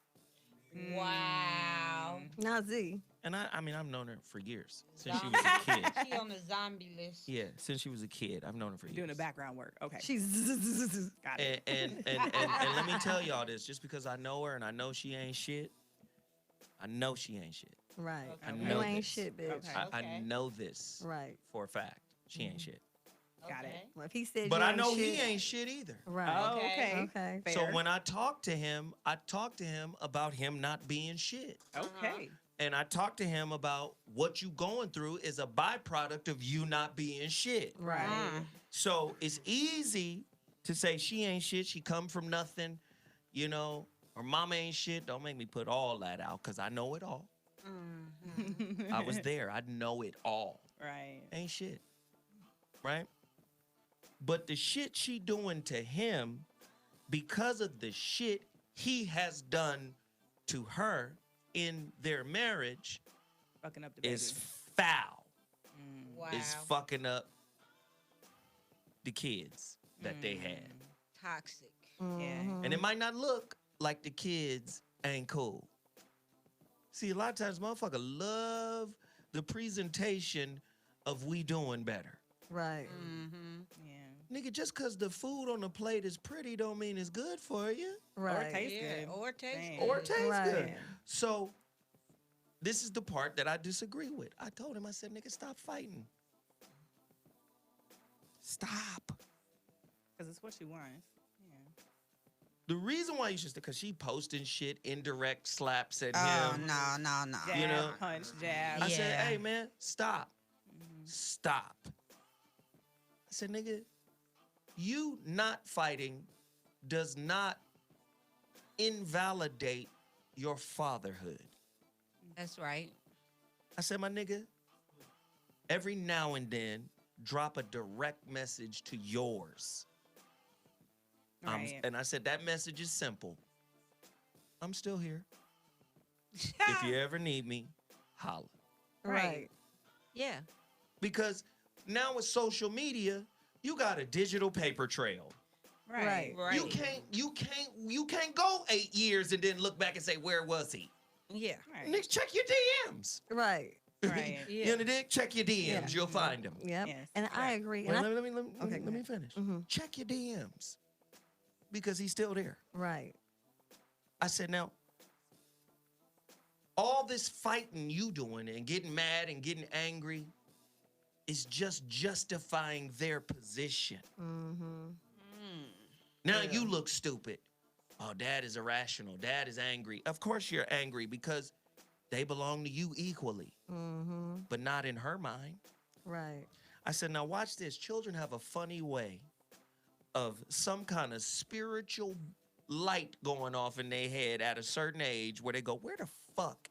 Wow. Not Z. And I've known her for years, since she was a kid. She on the zombie list. Yeah, since she was a kid. I've known her for years. Doing the background work. Okay. She's got it. And let me tell y'all this, just because I know her and I know she ain't shit, Right. I You know ain't this. shit, bitch. I know this Right. for a fact. She ain't shit. Got it. Well, if he said But you I ain't know shit, he ain't shit either. Right. Oh, okay. Okay. So Fair. when I talk to him about him not being shit. Okay. And I talked to him about what you going through is a byproduct of you not being shit. Right. So it's easy to say she ain't shit. She come from nothing, you know. Her mama ain't shit. Don't make me put all that out because I know it all. I was there. I know it all. Right. Ain't shit. Right? But the shit she doing to him because of the shit he has done to her in their marriage Fucking up the baby. is foul. Wow. Is fucking up the kids that they had. Toxic. Yeah. And it might not look like the kids ain't cool. See, a lot of times motherfucker love the presentation of we doing better. Right. Yeah. Nigga, just cause the food on the plate is pretty don't mean it's good for you. Right. Or taste good. Or taste Dang. good. Or taste Right. good. So this is the part that I disagree with. I told him, I said, nigga, stop fighting. Stop. Because it's what she wants. Yeah. The reason why you should, because she posting shit, indirect slaps at Oh, him. no. Jab, You know? punch, jab. I said, Yeah. hey, man, stop. Stop. I said, nigga, you not fighting does not invalidate your fatherhood. That's right. I said, my nigga, every now and then, drop a direct message to yours. Right. And I said, that message is simple. I'm still here. If you ever need me, holla. Right. Yeah. Because now with social media, you got a digital paper trail. Right. Right. You can't go 8 years and then look back and say, where was he? Yeah. Right. Niggas, check your DMs. Right. Right. You know what I mean? Check your DMs. Yeah. You'll find them. Yep. Yes. And I agree. Wait, And let me Okay, go ahead. finish. Mhm. Check your DMs. Because he's still there. Right. I said, now, all this fighting you doing and getting mad and getting angry is just justifying their position. Mm-hmm. Now you look stupid. Oh, dad is irrational. Dad is angry. Of course you're angry because they belong to you equally, Mm-hmm. but not in her mind. Right. I said, now watch this. Children have a funny way of some kind of spiritual light going off in their head at a certain age where they go, where the fuck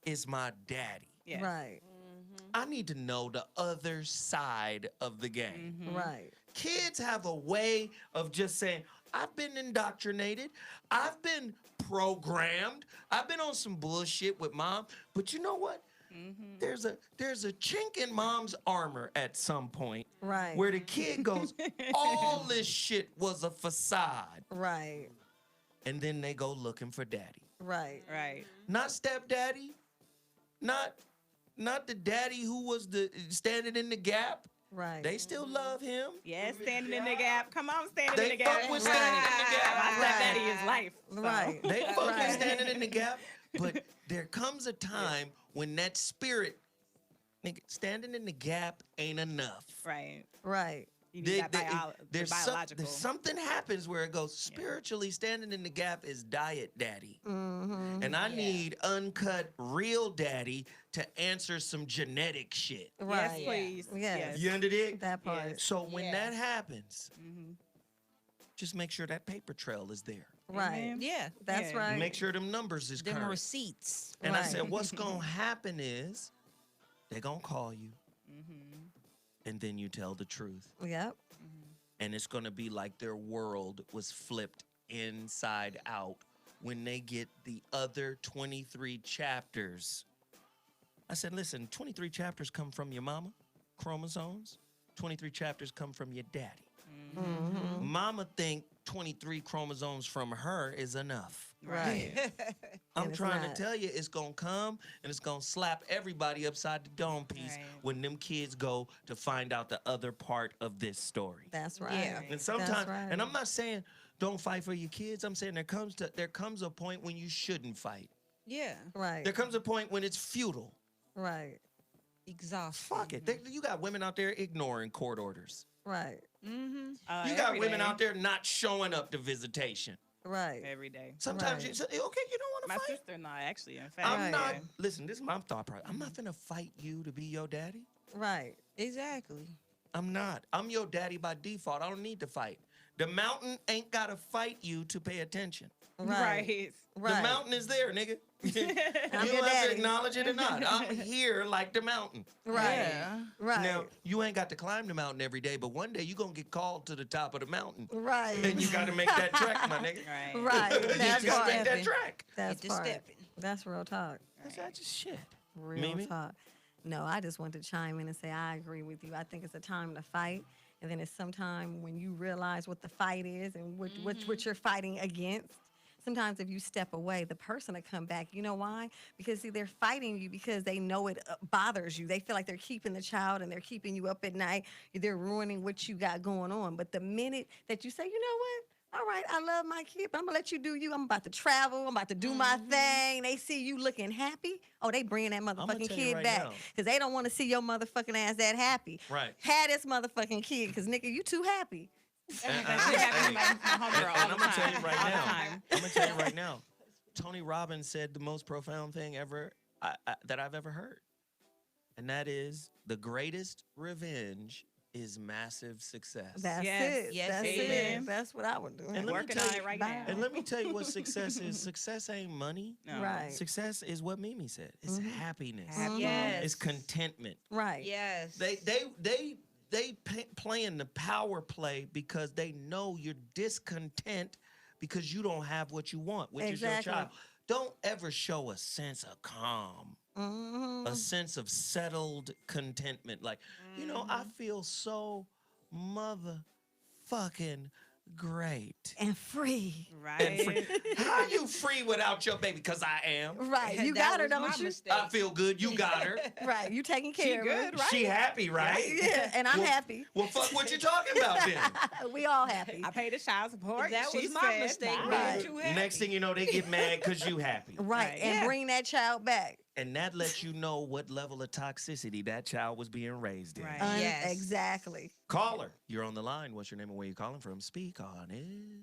is my daddy? Yes. Right. I need to know the other side of the game. Right. Kids have a way of just saying, I've been indoctrinated. I've been programmed. I've been on some bullshit with mom. But you know what? There's a chink in mom's armor at some point Right. where the kid goes, all this shit was a facade. Right. And then they go looking for daddy. Right. Right. Not stepdaddy, not the daddy who was the standing in the gap. Right. They still love him. Yes, standing in the gap. Come on, standing They in the gap. fuck with standing in the gap. My stepdaddy is life. so. Right. They fucking Right. standing in the gap. But there comes a time when that spirit, nigga, standing in the gap ain't enough. Right. Right. You need that There's biological. something happens where it goes, spiritually standing in the gap is diet daddy. Mm-hmm. And I need uncut real daddy to answer some genetic shit. Right. Yes, please. Yes. You under dig? That part. Yes. So when that happens, Mm-hmm. just make sure that paper trail is there. Right. Yeah. That's Yeah. right. Make sure them numbers is Them current. receipts. And I Right. said, what's going to happen is they're going to call you Mm-hmm. and then you tell the truth. Yep. And it's going to be like their world was flipped inside out when they get the other 23 chapters. I said, listen, 23 chapters come from your mama, chromosomes. 23 chapters come from your daddy. Mm-hmm. Mama think 23 chromosomes from her is enough. Right. I'm And it's trying not. to tell you, it's going to come and it's going to slap everybody upside the dome piece Right. when them kids go to find out the other part of this story. That's right. Yeah. And sometimes, That's right. and I'm not saying don't fight for your kids. I'm saying there comes a point when you shouldn't fight. Yeah. Right. There comes a point when it's futile. Right. Exhausting. Fuck it. You got women out there ignoring court orders. Right. Mm-hmm. You got women out there not showing up to visitation. Right. Every day. Sometimes you say, okay, you don't want to My fight. sister-in-law, actually, in fact. I'm not. yeah. Listen, this is my thought process. I'm not finna fight you to be your daddy. Right. Exactly. I'm not. I'm your daddy by default. I don't need to fight. The mountain ain't gotta fight you to pay attention. Right. The mountain is there, nigga. You I'm don't your have daddy. to acknowledge it or not. I'm here like the mountain. Right. Yeah. Right. Now, you ain't got to climb the mountain every day, but one day you gonna get called to the top of the mountain. Right. And you gotta make that trek, my nigga. Right. Right. You That's just gotta make that part. trek. That's Get to part. stepping. That's real talk. That's just shit. Real Mimi? talk. No, I just want to chime in and say I agree with you. I think it's a time to fight, and then it's some time when you realize what the fight is and what you're fighting against. Sometimes if you step away, the person will come back. You know why? Because see, they're fighting you because they know it bothers you. They feel like they're keeping the child and they're keeping you up at night. They're ruining what you got going on. But the minute that you say, you know what? All right, I love my kid, but I'm gonna let you do you. I'm about to travel. I'm about to do my thing. They see you looking happy. Oh, they bringing that motherfucking tell you kid right back now. because they don't want to see your motherfucking ass that happy. Right. Had this motherfucking kid because nigga, you too happy. And I'm gonna tell you right now. I'm gonna tell you right now. Tony Robbins said the most profound thing ever that I've ever heard, and that is the greatest revenge is massive success. That's it. Yes, That's amen. it. That's what I would do. And let me Working tell on you- it right now. And let me tell you what success is. Success ain't money. No. Right. Success is what Mimi said. It's happiness. Yes. It's contentment. Right. Yes. They playing the power play because they know you're discontent because you don't have what you want, which is your Exactly. child. Don't ever show a sense of calm, a sense of settled contentment. Like, you know, I feel so motherfucking great. And free. Right. And free. How you free without your baby? Because I am. Right. You That got her, was don't my you? mistake. I feel good. You got her. Right. You taking care of her. good, right? She happy, right? Yeah, and I'm Well- happy. Well, fuck what you talking about then. We all happy. I paid the child support. That was She's my fed. mistake. Bye. Right. Being too happy. Next thing you know, they get mad because you happy. Right. And Yeah. bring that child back. And that lets you know what level of toxicity that child was being raised in. Right. Yes. Exactly. Caller, you're on the line. What's your name and where you calling from? Speak on it.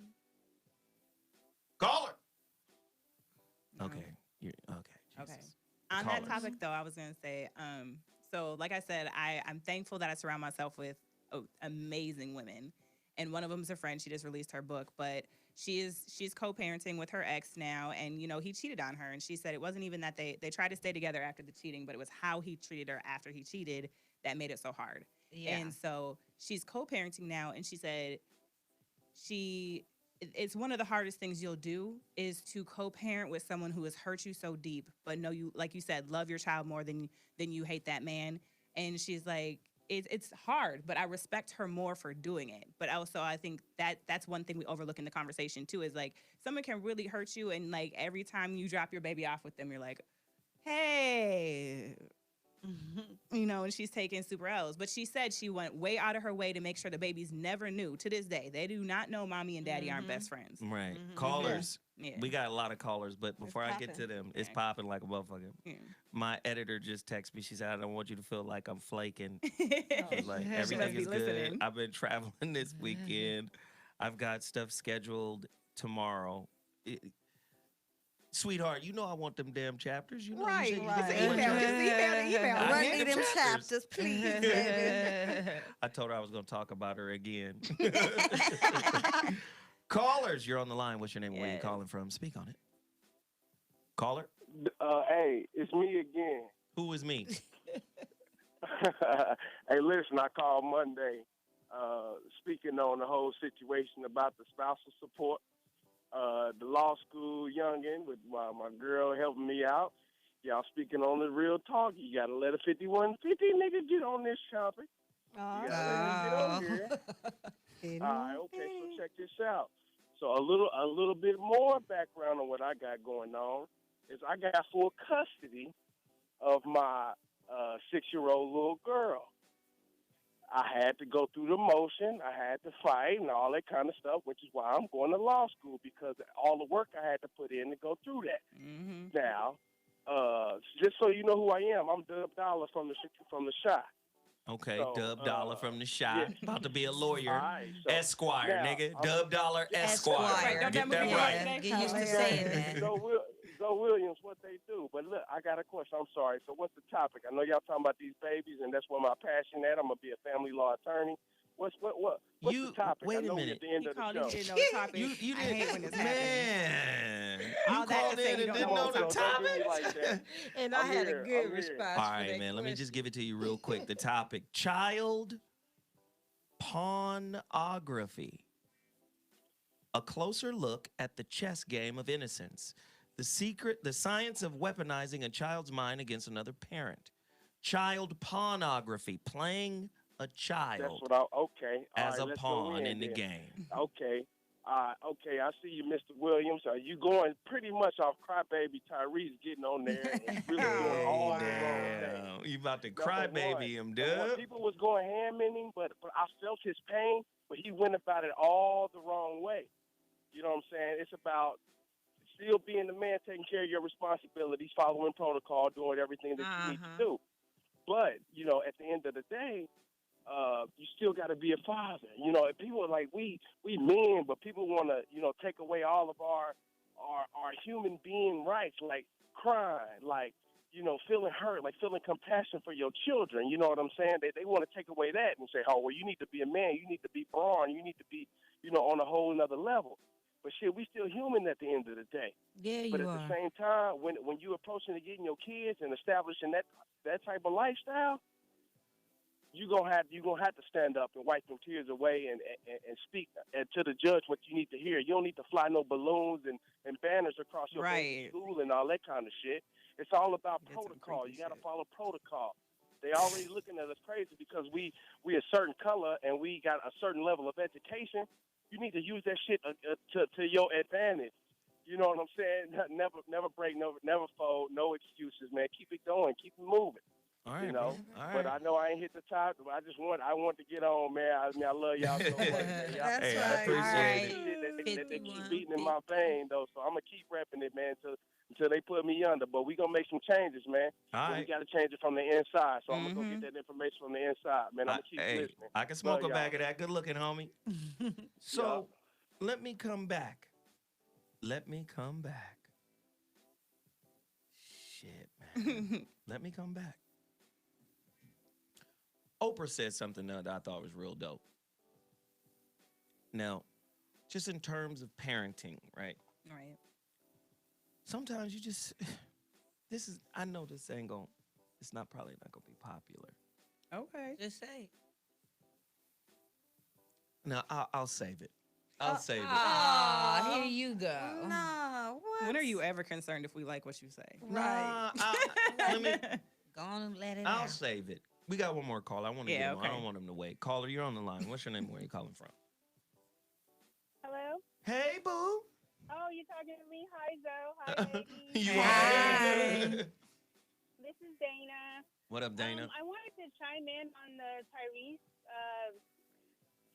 Caller. Okay. Okay. Jesus. On Callers. that topic, though, I was going to say, so like I said, I'm thankful that I surround myself with amazing women. And one of them's a friend. She just released her book, but she's co-parenting with her ex now. And, you know, he cheated on her. And she said it wasn't even that they tried to stay together after the cheating, but it was how he treated her after he cheated that made it so hard. Yeah. And so she's co-parenting now. And she said it's one of the hardest things you'll do is to co-parent with someone who has hurt you so deep, but know you, like you said, love your child more than you hate that man. And she's like, it's hard, but I respect her more for doing it. But also, I think that's one thing we overlook in the conversation too, is like someone can really hurt you, and like every time you drop your baby off with them, you're like, hey. You know, and she's taking super L's. But she said she went way out of her way to make sure the babies never knew. To this day, they do not know mommy and daddy aren't best friends. Right. Callers. Yeah. We got a lot of callers, but before I get to them, it's popping like a motherfucker. Yeah. My editor just texted me. She said, I don't want you to feel like I'm flaking. She She's like, must everything be is good. listening. I've been traveling this weekend. I've got stuff scheduled tomorrow. Sweetheart, you know I want them damn chapters. You know Right. You said you Right. didn't want Email, your- just email. I Run need me them chapters, please, baby. I told her I was going to talk about her again. Callers, you're on the line. What's your name and where you calling from? Speak on it. Caller? Hey, it's me again. Who is me? Hey, listen, I called Monday speaking on the whole situation about the spousal support. The law school youngin' with my girl helping me out. Y'all speaking on the real talk. You got to let a 5150 nigga get on this topic. You got to let him get on here. All right, okay, so check this out. So a little bit more background on what I got going on is I got full custody of my 6-year-old little girl. I had to go through the motion. I had to fight and all that kind of stuff, which is why I'm going to law school, because all the work I had to put in to go through that. Mm-hmm. Now, just so you know who I am, I'm Dub Dollar from the Shot. Okay, So, Dub Dollar from the Shot. yeah. About to be a lawyer. All right, so Esquire, now, nigga. Dub Dollar Esquire. Esquire. Right, Get that right. Get used to saying that. So Williams, what they do. But look, I got a question. I'm sorry. So what's the topic? I know y'all talking about these babies, and that's where my passion at. I'm gonna be a family law attorney. What's the topic? Wait I know a we're minute. at the end of the show. Didn't know the topic. You I hate when this happens. Man, All you that called to say in you and don't didn't know know the the topic. topic. Like that. And I had a good response. All right, man. Let me just give it to you real quick. The topic: Child-Pawn-Ography. A closer look at the chess game of innocence. The science of weaponizing a child's mind against another parent. Child-Pawn-Ography, playing a child as a pawn in the game. Okay. Okay, I see you, Mr. Williams. You going pretty much off crybaby Tyrese getting on there and really doing all the wrong things. You about to crybaby him, dude. People was going ham in him, but I felt his pain, but he went about it all the wrong way. You know what I'm saying? It's about still being the man, taking care of your responsibilities, following protocol, doing everything that you need to do. But, you know, at the end of the day, you still got to be a father. You know, people are like, we men, but people want to, you know, take away all of our human being rights, like crying, like, you know, feeling hurt, like feeling compassion for your children. You know what I'm saying? They want to take away that and say, oh, well, you need to be a man. You need to be born. You need to be, you know, on a whole nother level. But shit, we still human at the end of the day. Yeah, but at the same time, when you approaching to getting your kids and establishing that type of lifestyle, you're gonna have to stand up and wipe them tears away and speak to the judge what you need to hear. You don't need to fly no balloons and banners across your school and all that kind of shit. It's all about protocol. You got to follow protocol. They already looking at us crazy because we a certain color and we got a certain level of education. You need to use that shit to your advantage. You know what I'm saying? Never break, never fold, no excuses, man. Keep it going, keep it moving. All right, you know. All right. But I know I ain't hit the top. I want to get on, man. I love y'all so much. Man. That's hey, right. I appreciate it. They keep beating in my vein though, so I'm gonna keep repping it, man, until they put me under. But we gonna make some changes, man. All right. We gotta change it from the inside. So I'm gonna go get that information from the inside, man. I'm gonna keep listening. I can smoke Love a bag y'all. of that. Good looking, homie. So let me come back. Shit, man. Let me come back. Oprah said something that I thought was real dope. Now, just in terms of parenting, right? Right. Sometimes you just, I know this ain't gonna, it's not probably not gonna be popular. Okay. Just say it. No, I'll save it. I'll save it. Ah, here you go. No, what? When are you ever concerned if we like what you say? Right. Let me, Go on and let it I'll out. save it. We got one more call. I want to get him. okay. I don't want him to wait. Caller, you're on the line. What's your name? Where are you calling from? Hello? Hey, boo. Oh, you talking to me? Hi, Zoe. Hi, ladies. You Hi. This is Dana. What up, Dana? I wanted to chime in on the Tyrese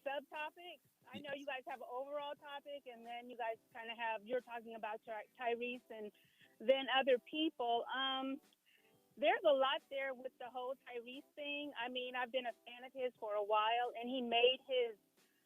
subtopic. I know you guys have an overall topic, and then you guys kind of you're talking about Tyrese and then other people. There's a lot there with the whole Tyrese thing. I mean, I've been a fan of his for a while, and he made his,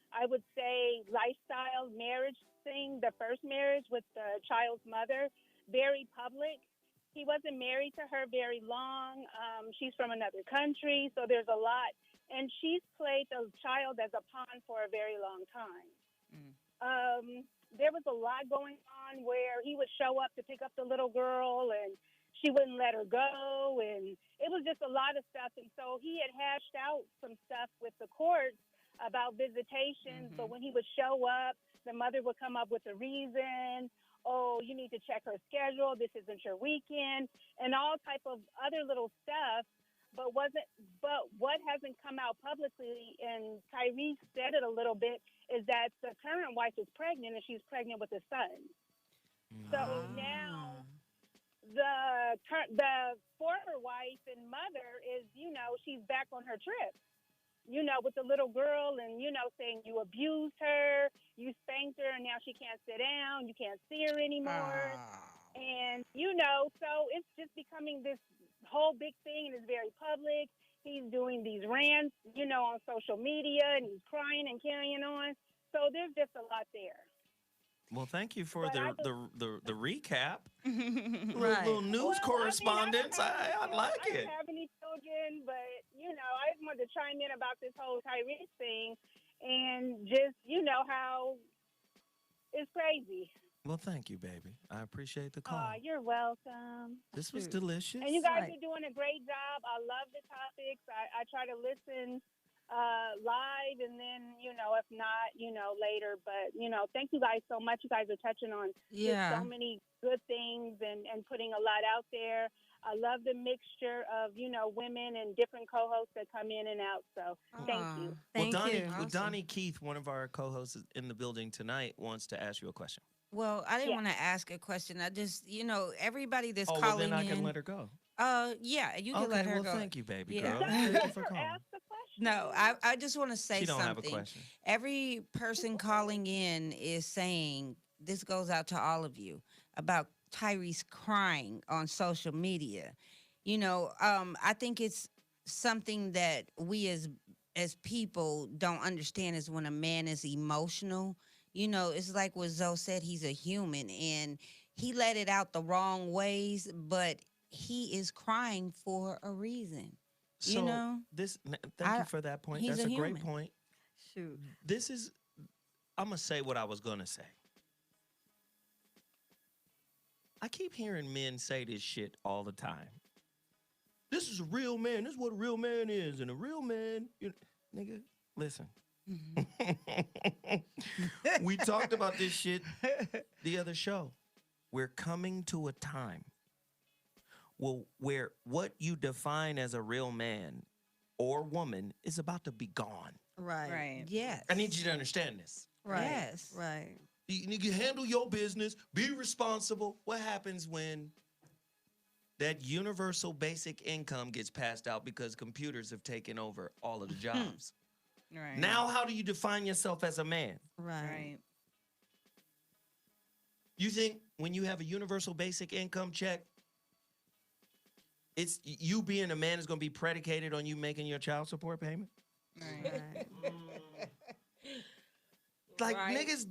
I would say, lifestyle marriage thing, the first marriage with the child's mother, very public. He wasn't married to her very long. She's from another country, so there's a lot. And she's played the child as a pawn for a very long time. There was a lot going on where he would show up to pick up the little girl, and she wouldn't let her go, and it was just a lot of stuff. And so he had hashed out some stuff with the courts about visitations, but when he would show up, the mother would come up with a reason. Oh, you need to check her schedule. This isn't your weekend, and all type of other little stuff. But what hasn't come out publicly, and Tyrese said it a little bit, is that the current wife is pregnant, and she's pregnant with a son. So now the former wife and mother is, she's back on her trip. you know, with the little girl and, you know, saying you abused her, you spanked her, and now she can't sit down, you can't see her anymore. And, you know, so it's just becoming this whole big thing, and it's very public. He's doing these rants, you know, on social media, and he's crying and carrying on. So there's just a lot there. Well, thank you for But the recap. Right. Little news correspondence. I like I it. don't have any children, but, you know, I just wanted to chime in about this whole Tyrese thing and just, you know, how it's crazy. Well, thank you, baby. I appreciate the call. You're welcome. This was delicious. And you guys are doing a great job. I love the topics. I try to listen live, and then, you know, if not, you know, later. But, you know, thank you guys so much. You guys are touching on just so many good things and putting a lot out there. I love the mixture of, you know, women and different co-hosts that come in and out. So thank you. Donnie Keith, one of our co-hosts in the building tonight, wants to ask you a question. Well, I didn't want to ask a question. I just, you know, everybody that's well, calling then I in. can let her go. Yeah, you can let her go. Thank you, baby Yeah. girl. Thank you for calling. No, I just want to say She don't something. have a question. Every person calling in is saying, this goes out to all of you, about Tyrese crying on social media. You know, I think it's something that we as people don't understand is when a man is emotional. You know, it's like what Zoe said, he's a human, and he let it out the wrong ways, but he is crying for a reason. So you know? Thank you for that point. He's That's a great human. point. Shoot. I'm going to say what I was going to say. I keep hearing men say this shit all the time. This is a real man. This is what a real man is. And a real man, nigga, listen. We talked about this shit the other show. We're coming to a time where what you define as a real man or woman is about to be gone. Right. Yes. I need you to understand this. Right. Yes. Right. You can handle your business, be responsible. What happens when that universal basic income gets passed out because computers have taken over all of the jobs? Right. Now, how do you define yourself as a man? Right. You think when you have a universal basic income check, it's you being a man is going to be predicated on you making your child support payment? Right. Like niggas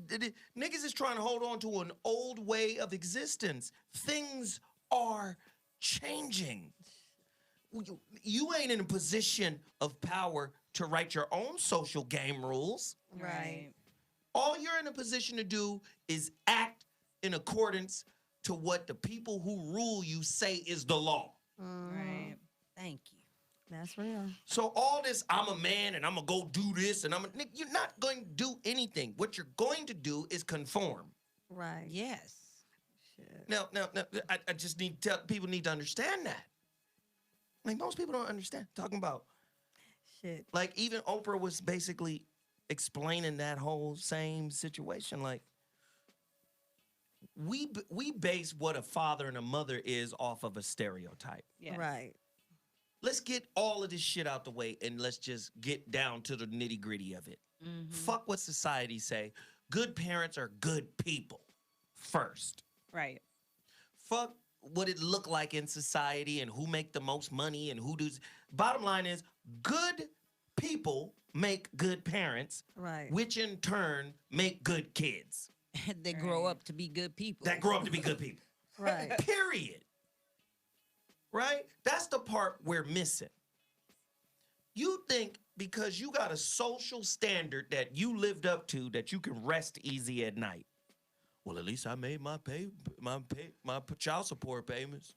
is trying to hold on to an old way of existence. Things are changing. You ain't in a position of power to write your own social game rules. Right. All you're in a position to do is act in accordance to what the people who rule you say is the law. Right. Thank you. That's real. So all this, I'm a man and I'm gonna go do this, and you're not going to do anything. What you're going to do is conform. Right. Yes. Shit. Now, I just need to tell people need to understand that. Like most people don't understand. Talking about shit. Like even Oprah was basically explaining that whole same situation. Like we base what a father and a mother is off of a stereotype. Yes. Right. Let's get all of this shit out the way and let's just get down to the nitty gritty of it. Mm-hmm. Fuck what society say. Good parents are good people first. Right. Fuck what it look like in society and who make the most money and who does. Bottom line is good people make good parents, Right. which in turn make good kids. They grow up to be good people. That grow up to be good people. Right. Period. Right? That's the part we're missing. You think because you got a social standard that you lived up to that you can rest easy at night. Well, at least I made my child support payments.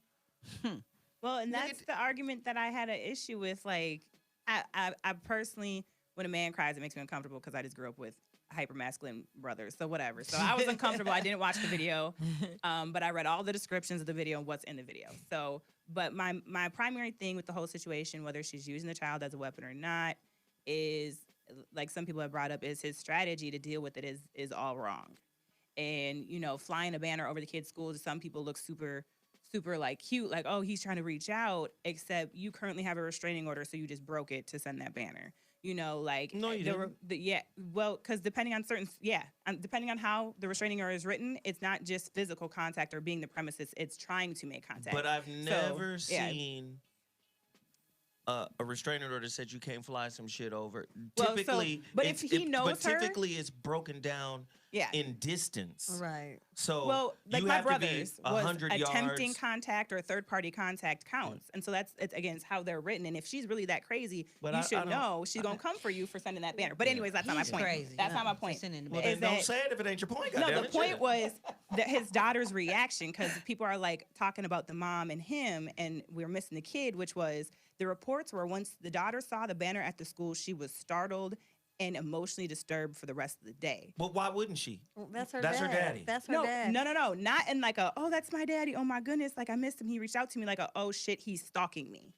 Well, and that's the argument that I had an issue with. Like, I personally, when a man cries, it makes me uncomfortable because I just grew up with hyper masculine brothers. So whatever. So I was uncomfortable. I didn't watch the video, but I read all the descriptions of the video and what's in the video. So, but my primary thing with the whole situation, whether she's using the child as a weapon or not, is like some people have brought up, is his strategy to deal with it is all wrong. And, you know, flying a banner over the kid's school to some people looks super like cute, like, oh, he's trying to reach out, except you currently have a restraining order, so you just broke it to send that banner. You know, like No, you didn't. Well, because depending on depending on how the restraining order is written, it's not just physical contact or being the premises; it's trying to make contact. But I've never seen a restraining order said you can't fly some shit over. Well, Typically, but if he knows her, typically it's broken down in distance. Right. So well, like you my have brother's to be was 100 attempting yards. contact or third party contact counts, and so it's again it's how they're written. And if she's really that crazy, But you I should don't- know she's gonna come for you for sending that banner. But anyways, that's not my He's point. crazy. That's No, not my point. just sending the Well, banner. then don't say it if it ain't your point. No, goddamn the it, point shit. was that his daughter's reaction, because people are like talking about the mom and him, and we're missing the kid, which was the reports were once the daughter saw the banner at the school, she was startled and emotionally disturbed for the rest of the day. But why wouldn't she? Well, that's her That's her dad. daddy. That's her No, dad. no, not in like a, oh, that's my daddy. Oh my goodness, like I missed him. He reached out to me like a, oh shit, he's stalking me.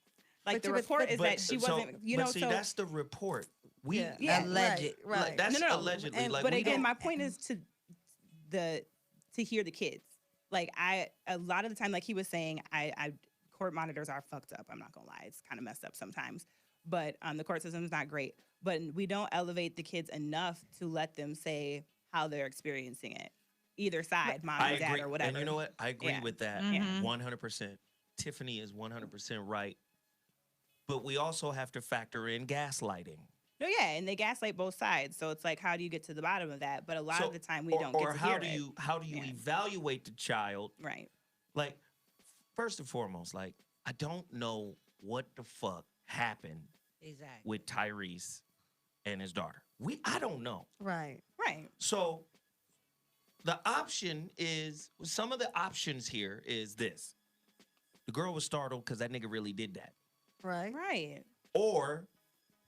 Like But the you- report is But- that she so- wasn't, you but know, see, so that's the report. We Yeah, Alleged. Right. like, that's no. allegedly. And- like, but we again, don't- my point is to hear the kids. Like a lot of the time, like he was saying, I court monitors are fucked up. I'm not gonna lie, it's kind of messed up sometimes. But the court system is not great. But we don't elevate the kids enough to let them say how they're experiencing it, either side, mom I and dad agree. or whatever. And you know what? I agree Yeah. with that. Yeah. 100%. Tiffany is 100% right. But we also have to factor in gaslighting. No, yeah, and they gaslight both sides. So it's like, how do you get to the bottom of that? But a lot So- of the time, we don't get Or to how hear do it. how do you evaluate the child? Right. Like, first and foremost, like, I don't know what the fuck happened Exactly. with Tyrese and his daughter. I don't know. Right. Right. So the option is, some of the options here is this. The girl was startled because that nigga really did that. Right. Right. Or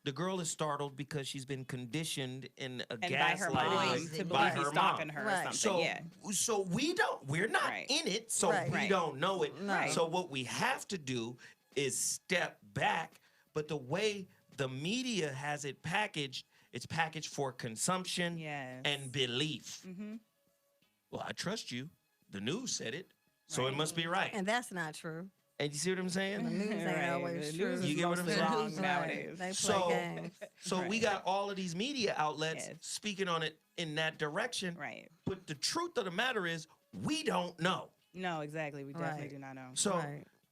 the girl is startled because she's been conditioned in a And by her mom gaslighting to by believe her he's stalking mom. her or something. So, yeah. so we're not in it, so Right. we Right. don't know it. Right. So what we have to do is step back. But the way the media has it packaged, it's packaged for consumption and belief. Mm-hmm. Well, I trust you. The news said it, so it must be right. And that's not true. And you see what I'm saying? The news ain't always The true. news is You get what I'm mostly saying? wrong nowadays. They play So, games. so we got all of these media outlets speaking on it in that direction. Right. But the truth of the matter is, we don't know. No, exactly. We definitely do not know. So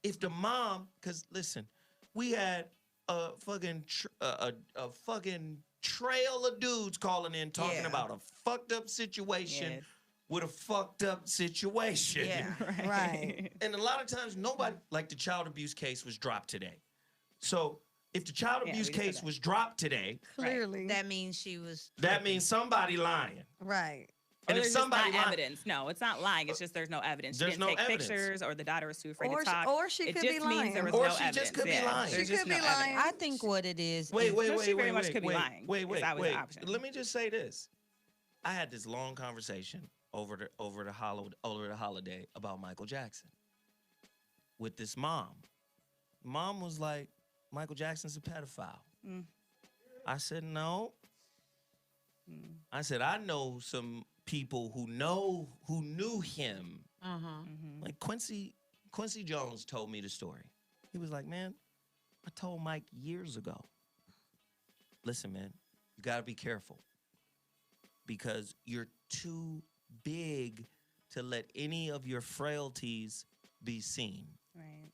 if the mom, because listen, we had a fucking a fucking trail of dudes calling in talking Yeah. about a fucked up situation. Yes. With a fucked up situation. Yeah. Right. And a lot of times nobody, like the child abuse case was dropped today. So if the child Yeah, abuse we just said case that. was dropped today, Clearly. That means she was. that means somebody lying. Right. And Or if there's somebody just not lying, evidence. No, it's not lying. It's just there's no evidence. She There's didn't no take evidence. pictures, or the daughter was too afraid Or to she- talk. or she it could just be means lying. there was Or no she evidence. just could be Yeah, lying. there's She just could no be lying. evidence. I think what it is. wait, is- wait, No, wait, she very wait, much wait, could be wait, lying. wait, It's wait, always wait. an option. Let me just say this. I had this long conversation over the holiday about Michael Jackson with this mom. Mom was like, Michael Jackson's a pedophile. Mm. I said, no. Mm. I said, I know some people who knew him. Mm-hmm. Like Quincy Jones told me the story. He was like, man, I told Mike years ago, listen, man, you got to be careful because you're too big to let any of your frailties be seen. Right.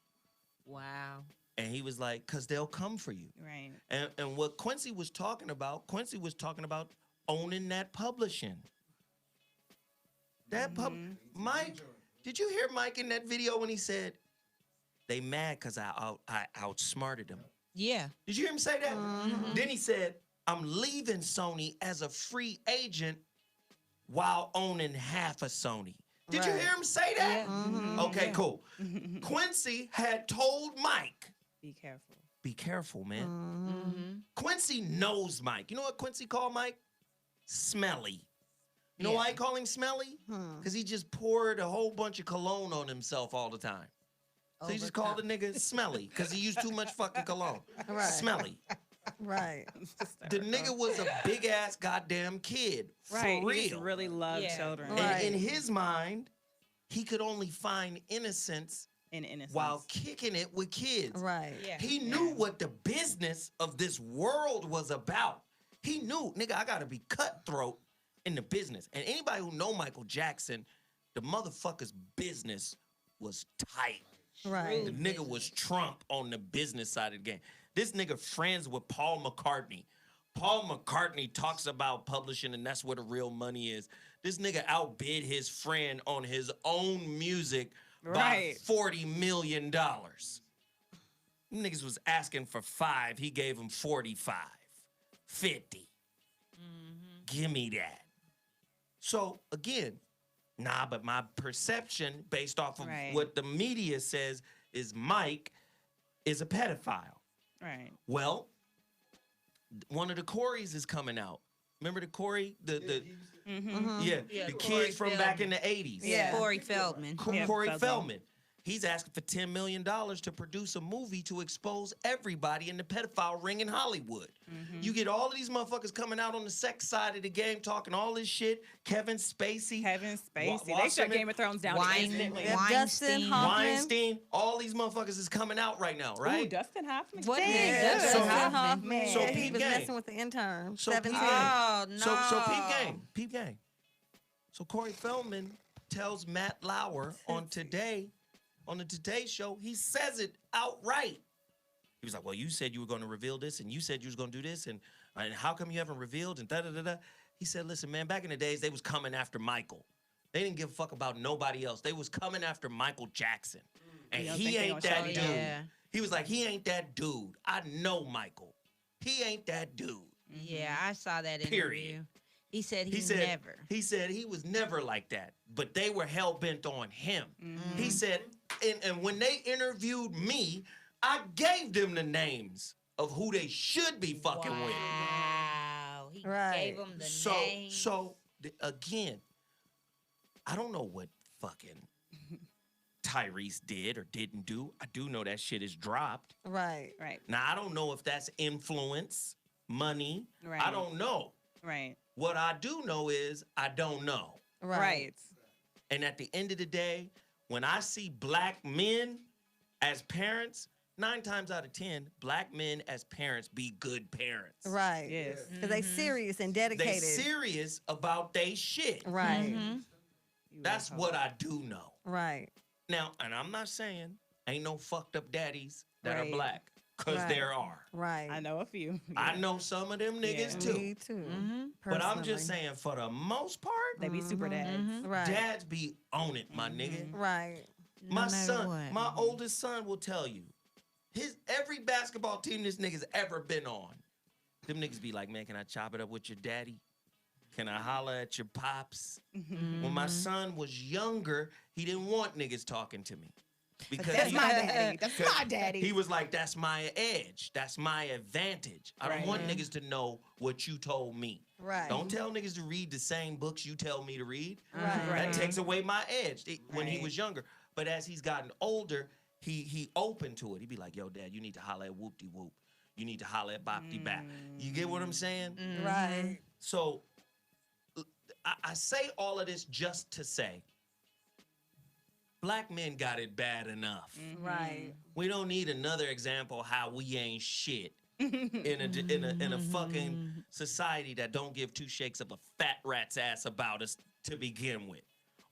Wow. And he was like, because they'll come for you. Right. And what Quincy was talking about owning that publishing. That Mike, did you hear Mike in that video when he said, they mad because I outsmarted them? Yeah. Did you hear him say that? Then he said, I'm leaving Sony as a free agent while owning half of Sony. Did you Right. hear him say that? Mm-hmm. Okay, cool. Quincy had told Mike, Be careful. be careful, man. Mm-hmm. Quincy knows Mike. You know what Quincy called Mike? Smelly. You know Yeah. why he called him smelly? Because he just poured a whole bunch of cologne on himself all the time. So he just called the nigga smelly because he used too much fucking cologne. Right. Smelly. Right. The nigga was a big ass goddamn kid. Right. For He just real. really loved Yeah. children. Right. And in his mind, he could only find innocence in innocence. while kicking it with kids. Right. Yeah. He knew what the business of this world was about. He knew, nigga, I gotta be cutthroat in the business. And anybody who know Michael Jackson, the motherfucker's business was tight. Right. The nigga was Trump on the business side of the game. This nigga friends with Paul McCartney. Paul McCartney talks about publishing, and that's where the real money is. This nigga outbid his friend on his own music by $40 million. Niggas was asking for 5. He gave him 45, 50. Give me that. So again, nah, but my perception based off of what the media says is Mike is a pedophile. Right. Well, one of the Coreys is coming out. Remember the Corey? The kid from back in the 80s. Yeah. Corey Feldman. Corey Feldman. He's asking for $10 million to produce a movie to expose everybody in the pedophile ring in Hollywood. You get all of these motherfuckers coming out on the sex side of the game talking all this shit. Kevin Spacey. They shut Game of Thrones down instantly. Dustin Hoffman. Weinstein. All these motherfuckers is coming out right now, right? Ooh, Dustin Hoffman. What Dustin Hoffman? So he peep was game. messing with the intern. So 17. Oh, no. So peep game. So Corey Feldman tells Matt Lauer on the Today Show, he says it outright. He was like, well, you said you were going to reveal this, and you said you was going to do this, and how come you haven't revealed, and da-da-da-da. He said, listen, man, back in the days, they was coming after Michael. They didn't give a fuck about nobody else. They was coming after Michael Jackson. And he ain't that dude. Yeah. He was like, he ain't that dude. I know Michael. He ain't that dude. Yeah, I saw that Period. interview. He said never. He said he was never like that, but they were hell-bent on him. He said, and when they interviewed me, I gave them the names of who they should be fucking with. Wow. He gave them the names. So, again, I don't know what fucking Tyrese did or didn't do. I do know that shit is dropped. Right. Now, I don't know if that's influence, money. Right. I don't know. Right. What I do know is I don't know. Right. And at the end of the day, when I see black men as parents, 9 times out of 10, black men as parents be good parents. Right. Yes. Because they serious and dedicated. They serious about they shit. Right. That's what I do know. Right. Now, and I'm not saying ain't no fucked up daddies that are Right. black. Because there are. Right. I know a few. I know some of them niggas too. Me too. But I'm just saying, for the most part, They be super dads. Right. dads be on it, my nigga. Right. My son, my oldest son will tell you, every basketball team this nigga's ever been on, them niggas be like, man, can I chop it up with your daddy? Can I holler at your pops? When my son was younger, he didn't want niggas talking to me. Because That's my daddy. That's my daddy. He was like, that's my edge. That's my advantage. I don't want niggas to know what you told me. Right. Don't tell niggas to read the same books you tell me to read. Right. That takes away my edge when he was younger. But as he's gotten older, he open to it. He be like, yo, dad, you need to holler at whoop-de-whoop. You need to holler at bop-de-bap. You get what I'm saying? Right. So I say all of this just to say, black men got it bad enough. Right. We don't need another example how we ain't shit in a fucking society that don't give 2 shakes of a fat rat's ass about us to begin with.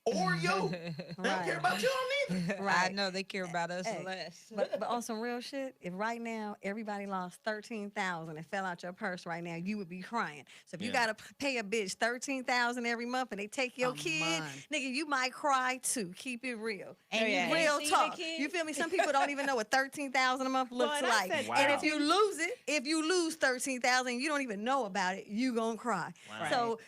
Or you. They don't care about you either. I know they care about us less. But on some real shit, if right now everybody lost $13,000 and fell out your purse right now, you would be crying. So if you gotta pay a bitch $13,000 every month and they take your kid, nigga, you might cry too. Keep it real. And real talk. You feel me? Some people don't even know what $13,000 a month looks like. And if you lose it, if you lose $13,000 and you don't even know about it, you gonna cry. Wow. So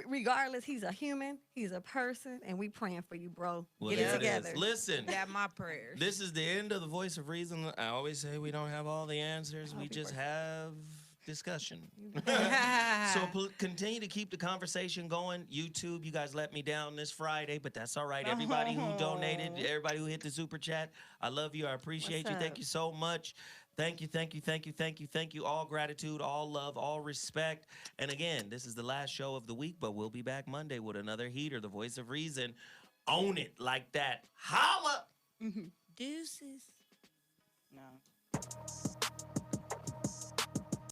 regardless, he's a human, he's a person, and we praying for you, bro. Well, Get it there together. is. Listen. Got my prayers. This is the end of the Voice of Reason. I always say we don't have all the answers. We just have discussion. So continue to keep the conversation going. YouTube, you guys let me down this Friday, but that's all right. Everybody who donated, everybody who hit the super chat, I love you. I appreciate you. Thank you so much. Thank you, thank you, thank you, thank you, thank you. All gratitude, all love, all respect. And again, this is the last show of the week, but we'll be back Monday with another heater, the Voice of Reason. Own it like that. Holla! Deuces. No.